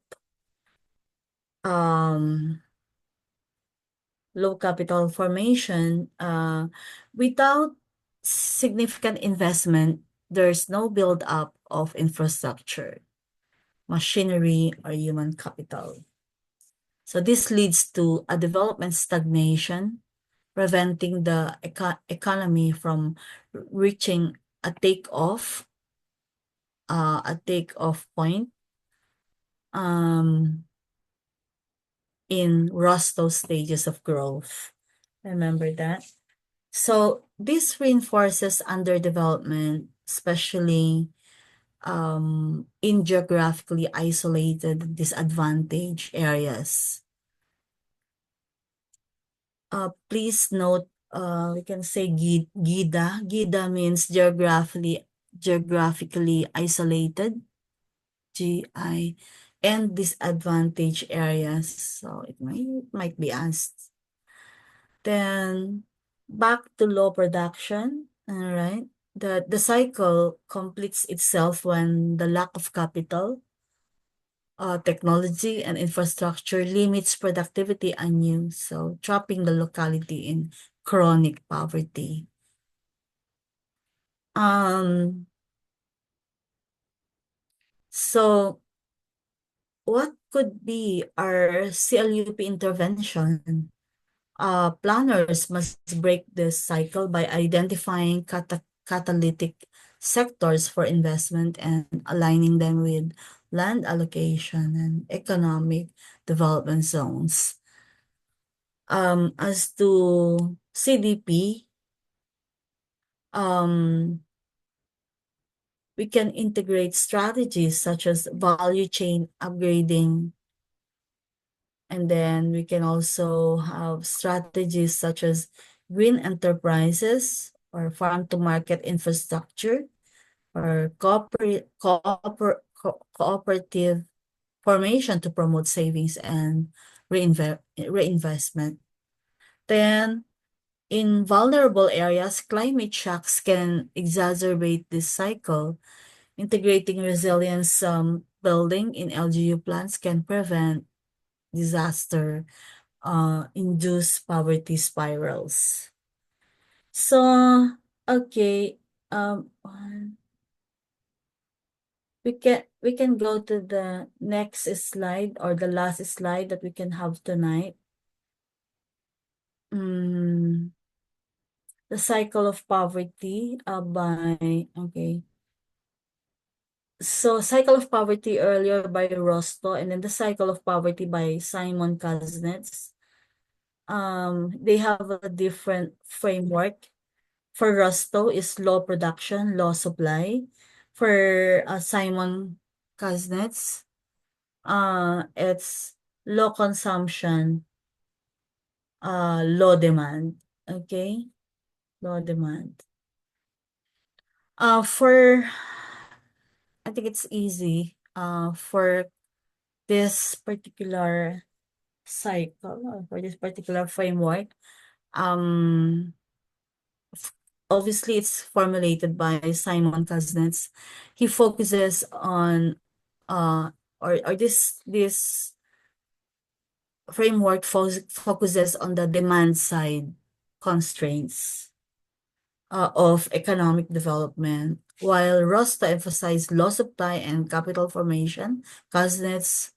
A: Low capital formation, without significant investment, there's no build-up of infrastructure, machinery, or human capital. So this leads to a development stagnation, preventing the economy from reaching a takeoff point in Rostow's stages of growth. Remember that? So this reinforces underdevelopment, especially in geographically isolated disadvantaged areas. Please note, we can say GIDA. GIDA means geographically isolated, GI, and disadvantaged areas. So it might be asked. Then back to low production, all right? The cycle completes itself when the lack of capital, technology, and infrastructure limits productivity anew, so trapping the locality in chronic poverty. Um, so what could be our CLUP intervention? Planners must break this cycle by identifying catalytic sectors for investment and aligning them with land allocation and economic development zones. As to CDP, um, we can integrate strategies such as value chain upgrading, and then we can also have strategies such as green enterprises or farm to market infrastructure or cooperative formation to promote savings and reinvestment. Then in vulnerable areas, climate shocks can exacerbate this cycle. Integrating resilience building in LGU plans can prevent disaster induce poverty spirals. So, okay, we can go to the next slide or the last slide that we can have tonight. Mm, the cycle of poverty by okay. So cycle of poverty earlier by Rosto, and then the cycle of poverty by Simon Kuznets. They have a different framework. For Rosto is low production, low supply. For Simon Kuznets, it's low consumption, low demand. Okay, low demand. For I think it's easy. For this particular cycle or for this particular framework, um, obviously it's formulated by Simon Kuznets. He focuses on or this framework focuses on the demand side constraints of economic development, while Rosta emphasized low supply and capital formation. Kuznets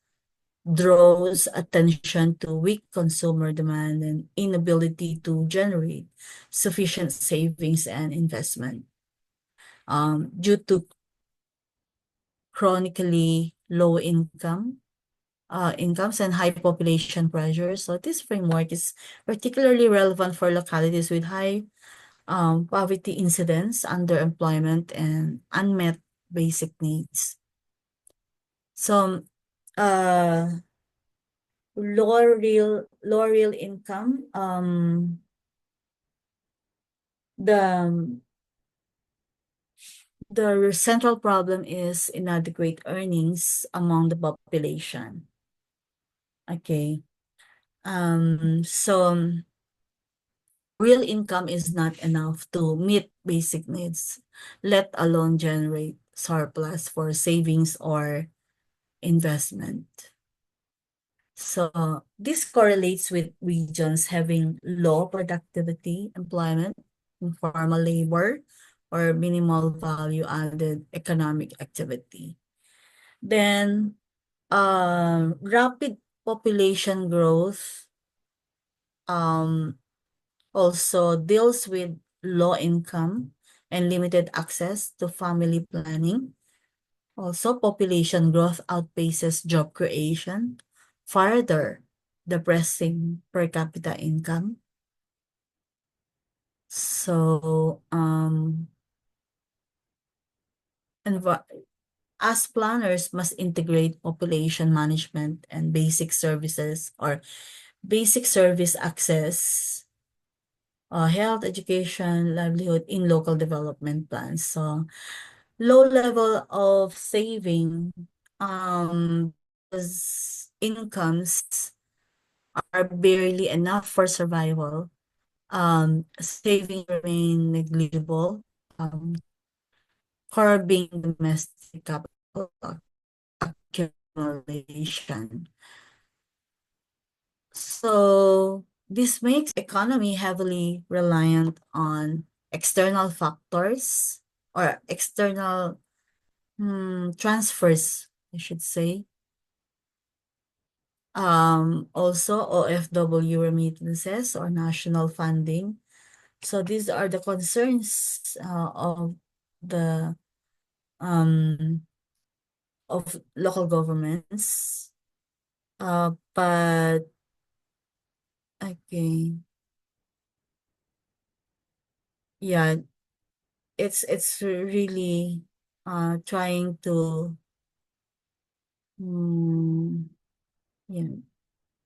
A: draws attention to weak consumer demand and inability to generate sufficient savings and investment due to chronically low incomes and high population pressure. So this framework is particularly relevant for localities with high poverty incidence, underemployment, and unmet basic needs. So, lower real income, the the central problem is inadequate earnings among the population. Okay. So real income is not enough to meet basic needs, let alone generate surplus for savings or investment. So this correlates with regions having low productivity, employment, informal labor, or minimal value added economic activity. Then rapid population growth also deals with low income and limited access to family planning. Also, population growth outpaces job creation, further depressing per capita income. So, as planners must integrate population management and basic services or basic service access, health, education, livelihood in local development plans. So, low level of saving, because incomes are barely enough for survival. Saving remain negligible, curbing domestic capital accumulation. So this makes economy heavily reliant on external factors. or external transfers, I should say. Also OFW remittances or national funding. So these are the concerns of the um of local governments. But okay, yeah, it's really trying to mm, yeah.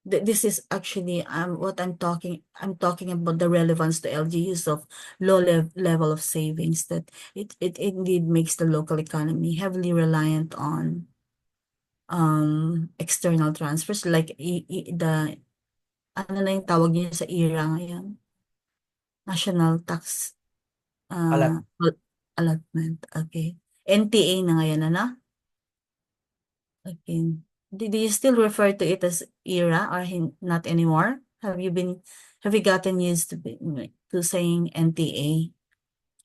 A: This is actually what I'm talking about the relevance to LGUs of level of savings, that it indeed makes the local economy heavily reliant on external transfers like the ano na yung tawag niya sa IRA ngayon? National Tax
C: Alat.
A: Allotment. Okay. NTA na ngayon, ano? Okay. Do you still refer to it as IRA or not anymore? Have you gotten used to saying NTA?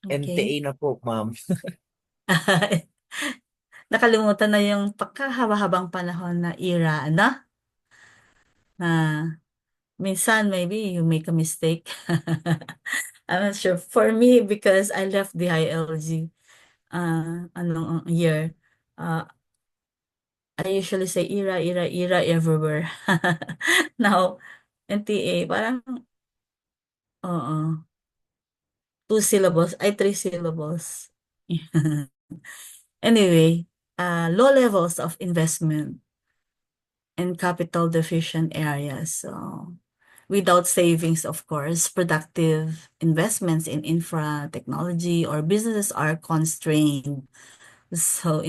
C: NTA
A: Okay.
C: na po, ma'am.
A: Nakalimutan na yung pagkahaba-habang panahon na era, ano? Na minsan maybe you make a mistake. I'm not sure. For me, because I left the ILG anong year, uh, I usually say era, era, era everywhere. Now, NTA, parang, oo, two syllables, ay three syllables. Anyway, low levels of investment in capital deficient areas. So, without savings, of course, productive investments in infra technology or businesses are constrained. So,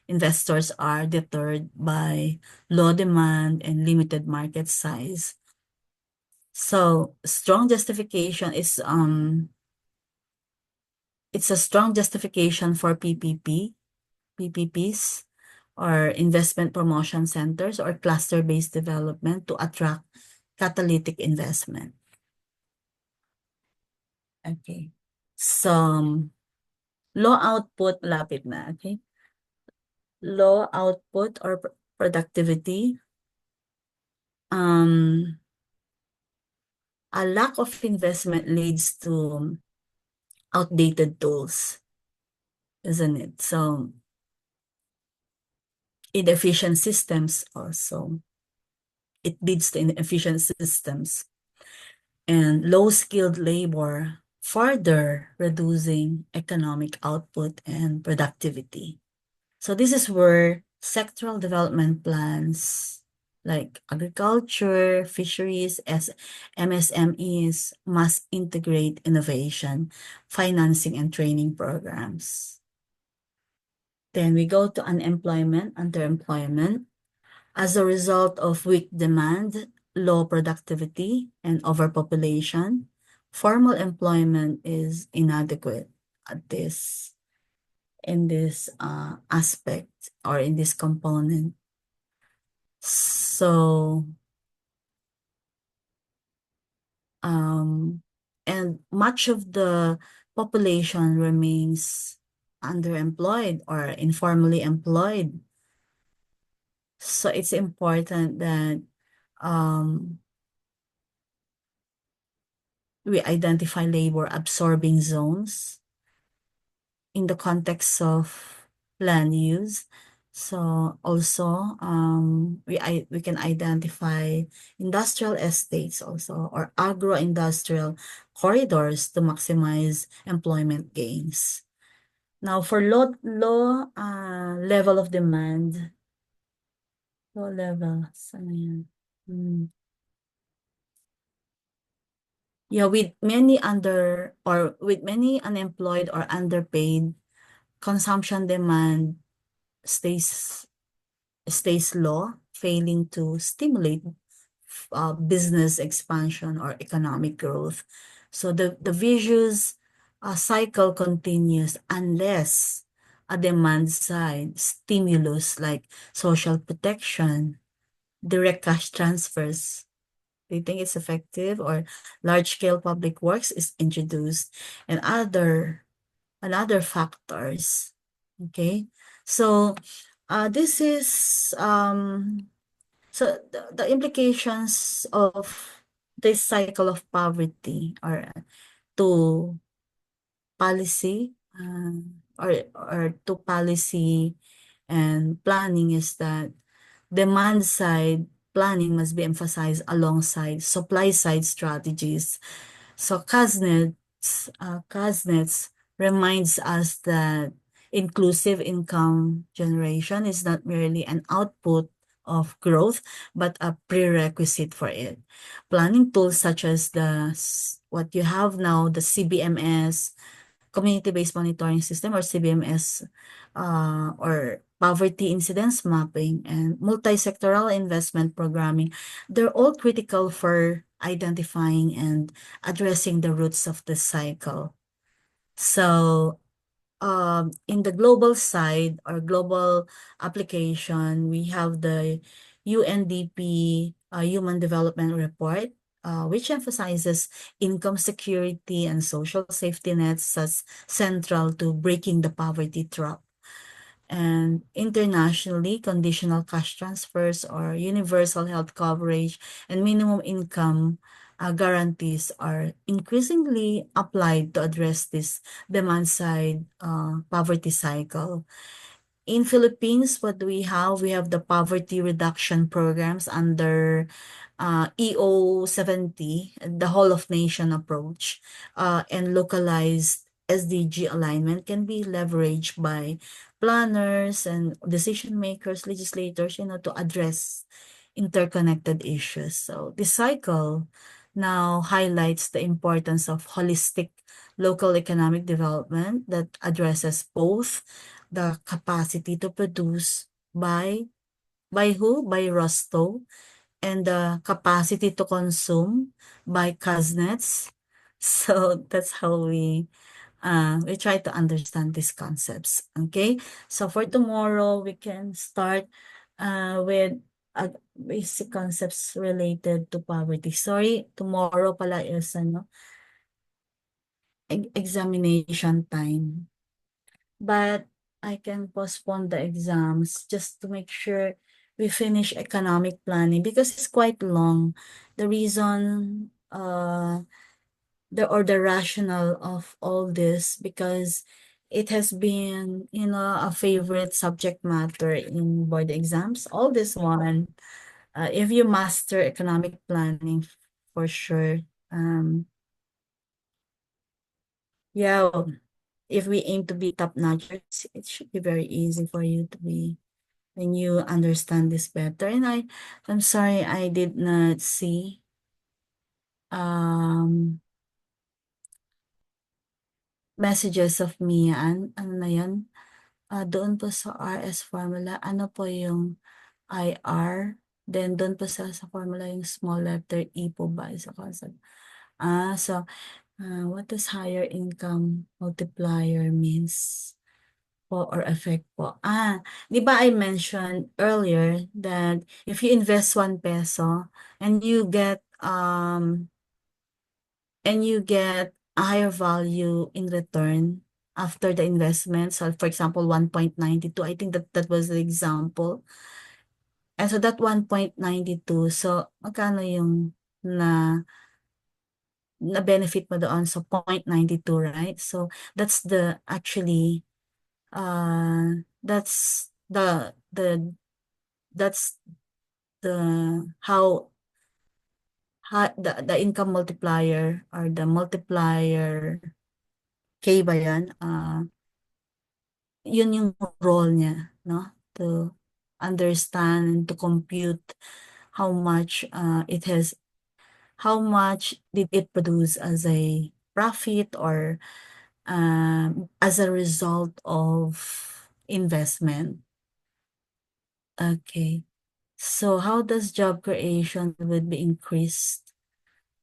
A: investors are deterred by low demand and limited market size. So, strong justification is it's a strong justification for PPPs, or investment promotion centers or cluster-based development to attract catalytic investment. Okay. So, low output, lapit na, okay? Low output or productivity. A lack of investment leads to outdated tools, isn't it? So, inefficient systems also. It leads to inefficient systems and low-skilled labor, further reducing economic output and productivity. So this is where sectoral development plans like agriculture, fisheries, as MSMEs must integrate innovation, financing, and training programs. Then we go to unemployment, underemployment. As a result of weak demand, low productivity, and overpopulation, formal employment is inadequate at in this aspect or in this component. So, and much of the population remains underemployed or informally employed. So it's important that we identify labor absorbing zones in the context of land use. So also we can identify industrial estates also or agro-industrial corridors to maximize employment gains. Now for low level of demand, low level, saan na yan? Yeah, with many unemployed or underpaid, consumption demand stays low, failing to stimulate business expansion or economic growth. So the vicious cycle continues unless a demand side stimulus like social protection, direct cash transfers, do you think it's effective, or large-scale public works is introduced, and other other factors. Okay, so this is so the implications of this cycle of poverty are to policy to policy and planning is that demand side planning must be emphasized alongside supply side strategies. So Kaznets reminds us that inclusive income generation is not merely an output of growth, but a prerequisite for it. Planning tools such as what you have now, the CBMS, Community-Based Monitoring System or CBMS, or poverty incidence mapping and multi-sectoral investment programming, they're all critical for identifying and addressing the roots of the cycle. So, in the global side or global application, we have the UNDP Human Development Report, which emphasizes income security and social safety nets as central to breaking the poverty trap. And internationally, conditional cash transfers or universal health coverage and minimum income guarantees are increasingly applied to address this demand side poverty cycle. In Philippines, what do we have? We have the poverty reduction programs under EO 70, the whole of nation approach, and localized SDG alignment can be leveraged by planners and decision makers, legislators, to address interconnected issues. So this cycle now highlights the importance of holistic local economic development that addresses both the capacity to produce by who? By Rosto, and the capacity to consume by Kuznets. So that's how we try to understand these concepts. Okay, so for tomorrow we can start with basic concepts related to poverty. Sorry, tomorrow pala is examination time. But I can postpone the exams just to make sure we finish economic planning because it's quite long. The reason, the rationale of all this because it has been, a favorite subject matter in board exams. All this one, if you master economic planning, for sure. Yeah, if we aim to be top notchers, it should be very easy for you to be when you understand this better. And I'm sorry I did not see messages of Mia. Ano na yan? Doon po sa RS formula, ano po yung IR? Then doon po sa formula yung small letter E po ba sa concept? So what does higher income multiplier means po or effect po? Di ba I mentioned earlier that if you invest 1 peso and you get a higher value in return after the investment. So for example, 1.92, I think that was the example. And so that 1.92, so magkano yung na benefit mo doon? So 0.92, right? So that's the actually that's the how the income multiplier or the multiplier K ba yan? Yun yung role niya, no? To understand, to compute how much how much did it produce as a profit or as a result of investment. Okay. So how does job creation would be increased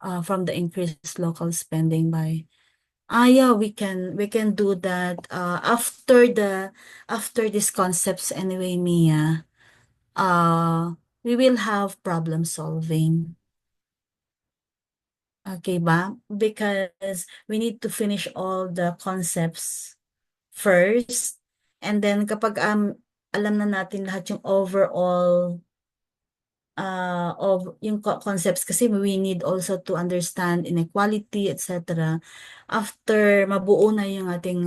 A: from the increased local spending by yeah, we can do that after these concepts anyway, Mia. We will have problem solving. Okay ba? Because we need to finish all the concepts first. And then kapag alam na natin lahat yung overall of yung concepts kasi we need also to understand inequality, etc. After mabuo na yung ating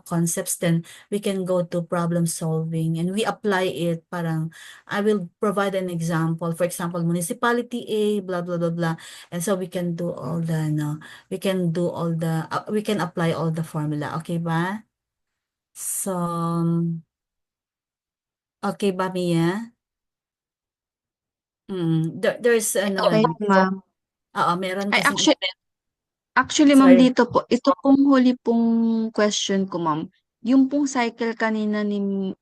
A: concepts, then we can go to problem solving and we apply it. Parang I will provide an example. For example, municipality A, blah blah blah blah. And so we can do all the we can do all the we can apply all the formula. Okay ba? So, okay ba, Mia? There's
B: Okay, ma'am.
A: meron
B: Ay,
A: kasing
B: actually, ma'am,
A: sorry.
B: dito po, ito pong huli pong question ko, ma'am. Yung pong cycle kanina ni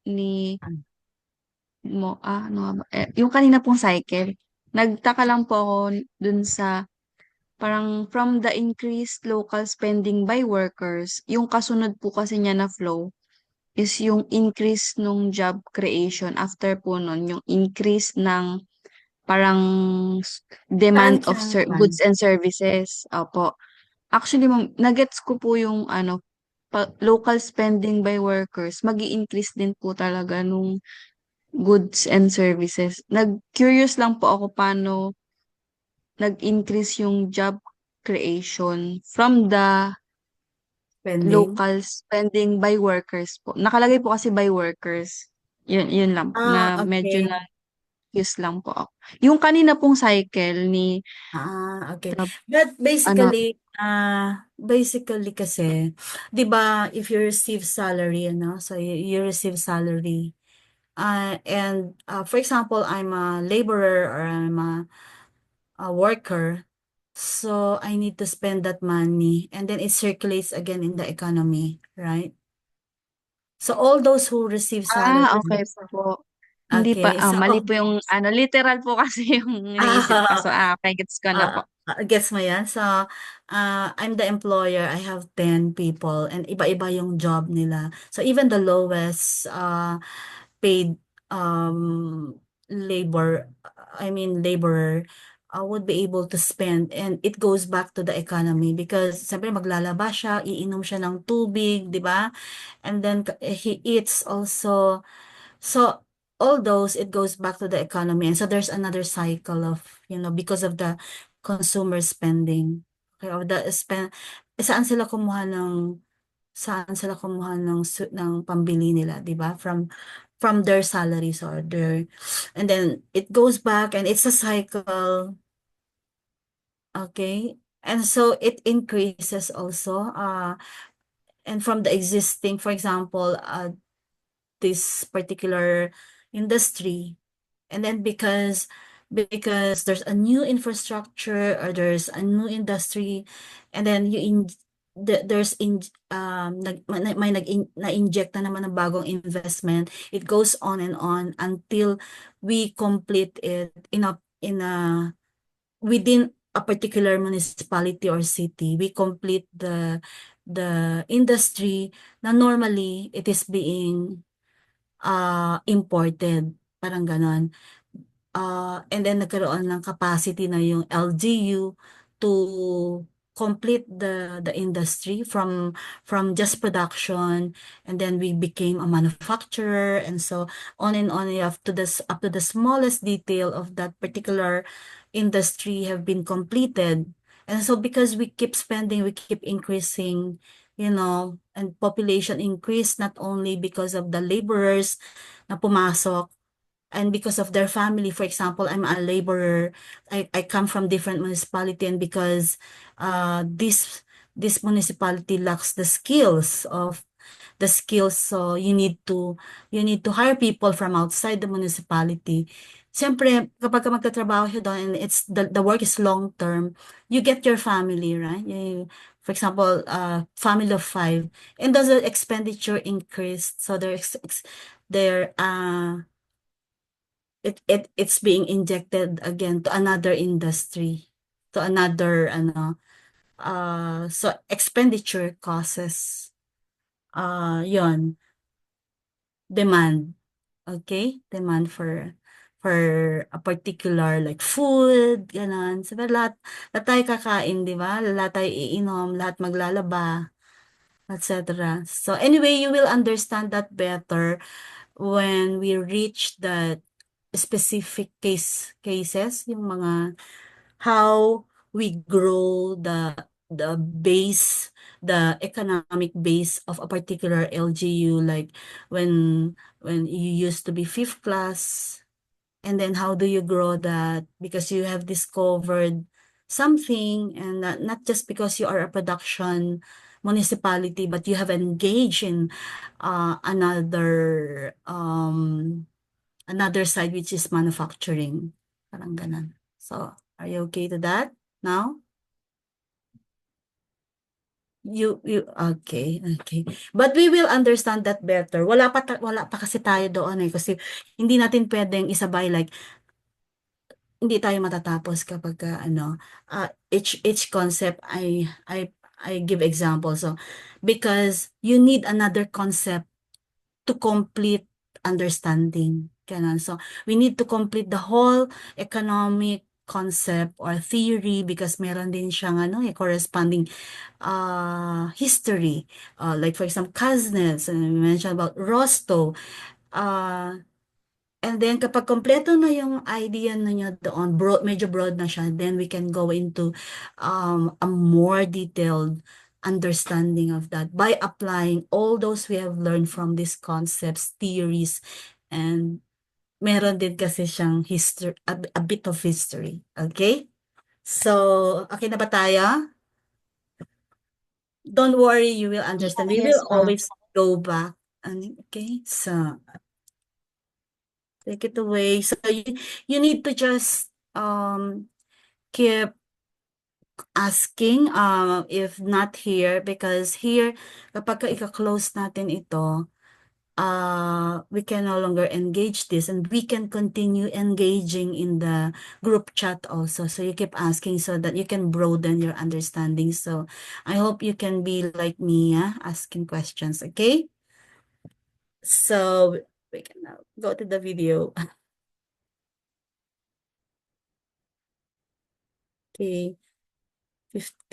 B: ano nga ba? Yung kanina pong cycle, nagtaka lang po ako dun sa parang from the increased local spending by workers, yung kasunod po kasi niya na flow is yung increase nung job creation. After po nun, yung increase ng parang demand of
A: Tansya
B: goods
A: naman.
B: and services. Opo. Actually, ma'am, nagets ko po yung local spending by workers, magi-increase din po talaga nung goods and services. Nag-curious lang po ako paano nag-increase yung job creation from the
A: Spending.
B: local spending by workers po. Nakalagay po kasi by workers. Yun lang po, na medyo
A: Okay.
B: na-curious lang po ako. Yung kanina pong cycle ni
A: Okay.
B: the,
A: But
B: ano,
A: basically kasi, 'di ba, if you receive salary, so you receive salary. And for example, I'm a laborer or I'm a worker, so I need to spend that money and then it circulates again in the economy, right? So all those who receive
B: okay
A: salary,
B: po. Hindi pa,
A: okay, so
B: mali po yung, literal po kasi yung iniisip ko. So, okay, gets ko na po.
A: Gets mo yan? So, I'm the employer. I have 10 people and iba-iba yung job nila. So, even the lowest paid labor, laborer, would be able to spend and it goes back to the economy because sabi maglalaba siya, iinom siya ng tubig, di ba? And then he eats also. So all those, it goes back to the economy. And so there's another cycle of, because of the consumer spending. Okay, or the spend, saan sila kumuha ng ng pambili nila, 'di ba? From their salaries or their, and then it goes back and it's a cycle, okay? And so it increases also and from the existing, for example, this particular industry. And then because there's a new infrastructure or there's a new industry, and then there's na-inject na naman ng bagong investment. It goes on and on until we complete it in a within a particular municipality or city. We complete the industry na normally it is being imported, parang gano'n. And then nagkaroon ng capacity na yung LGU to complete the industry from just production, and then we became a manufacturer, and so on and on up to the smallest detail of that particular industry have been completed. And so because we keep spending, we keep increasing, and population increase not only because of the laborers na pumasok and because of their family. For example, I'm a laborer. I come from different municipality, and because this municipality lacks the skills, so you need to hire people from outside the municipality. Siyempre, kapag ka magtatrabaho siya doon and the work is long term, you get your family, right? For example, family of 5, and does the expenditure increase? So their it's being injected again to another industry, to another so expenditure causes yon demand. Okay, demand for a particular like food, ganon. So lahat tayo kakain, di ba? Lahat tayo iinom, lahat maglalaba. etc. So anyway, you will understand that better when we reach the specific cases, yung mga how we grow the economic base of a particular LGU, like when you used to be fifth class, and then how do you grow that because you have discovered something, and not just because you are a production municipality, but you have engaged in another side, which is manufacturing. Parang ganun. So, are you okay to that now? Okay. But we will understand that better. Wala pa kasi tayo doon eh, kasi hindi natin pwedeng isabay, like, hindi tayo matatapos kapag each concept I give example. So, because you need another concept to complete understanding. Ganun. So, we need to complete the whole economic concept or theory because meron din siyang corresponding history. Like for example, Kuznets, and we mentioned about Rostow. And then kapag kompleto na yung idea na niya doon, medyo broad na siya, then we can go into a more detailed understanding of that by applying all those we have learned from these concepts, theories, and meron din kasi siyang history, a bit of history. Okay? So, okay na ba tayo? Don't worry, you will understand. We will
B: Yes, ma'am.
A: always go back. Okay? So, take it away. So you need to just keep asking if not here, because here kapag ika-close natin ito, we can no longer engage this, and we can continue engaging in the group chat also. So you keep asking so that you can broaden your understanding. So I hope you can be like me, asking questions, okay? So we can now go to the video. Okay.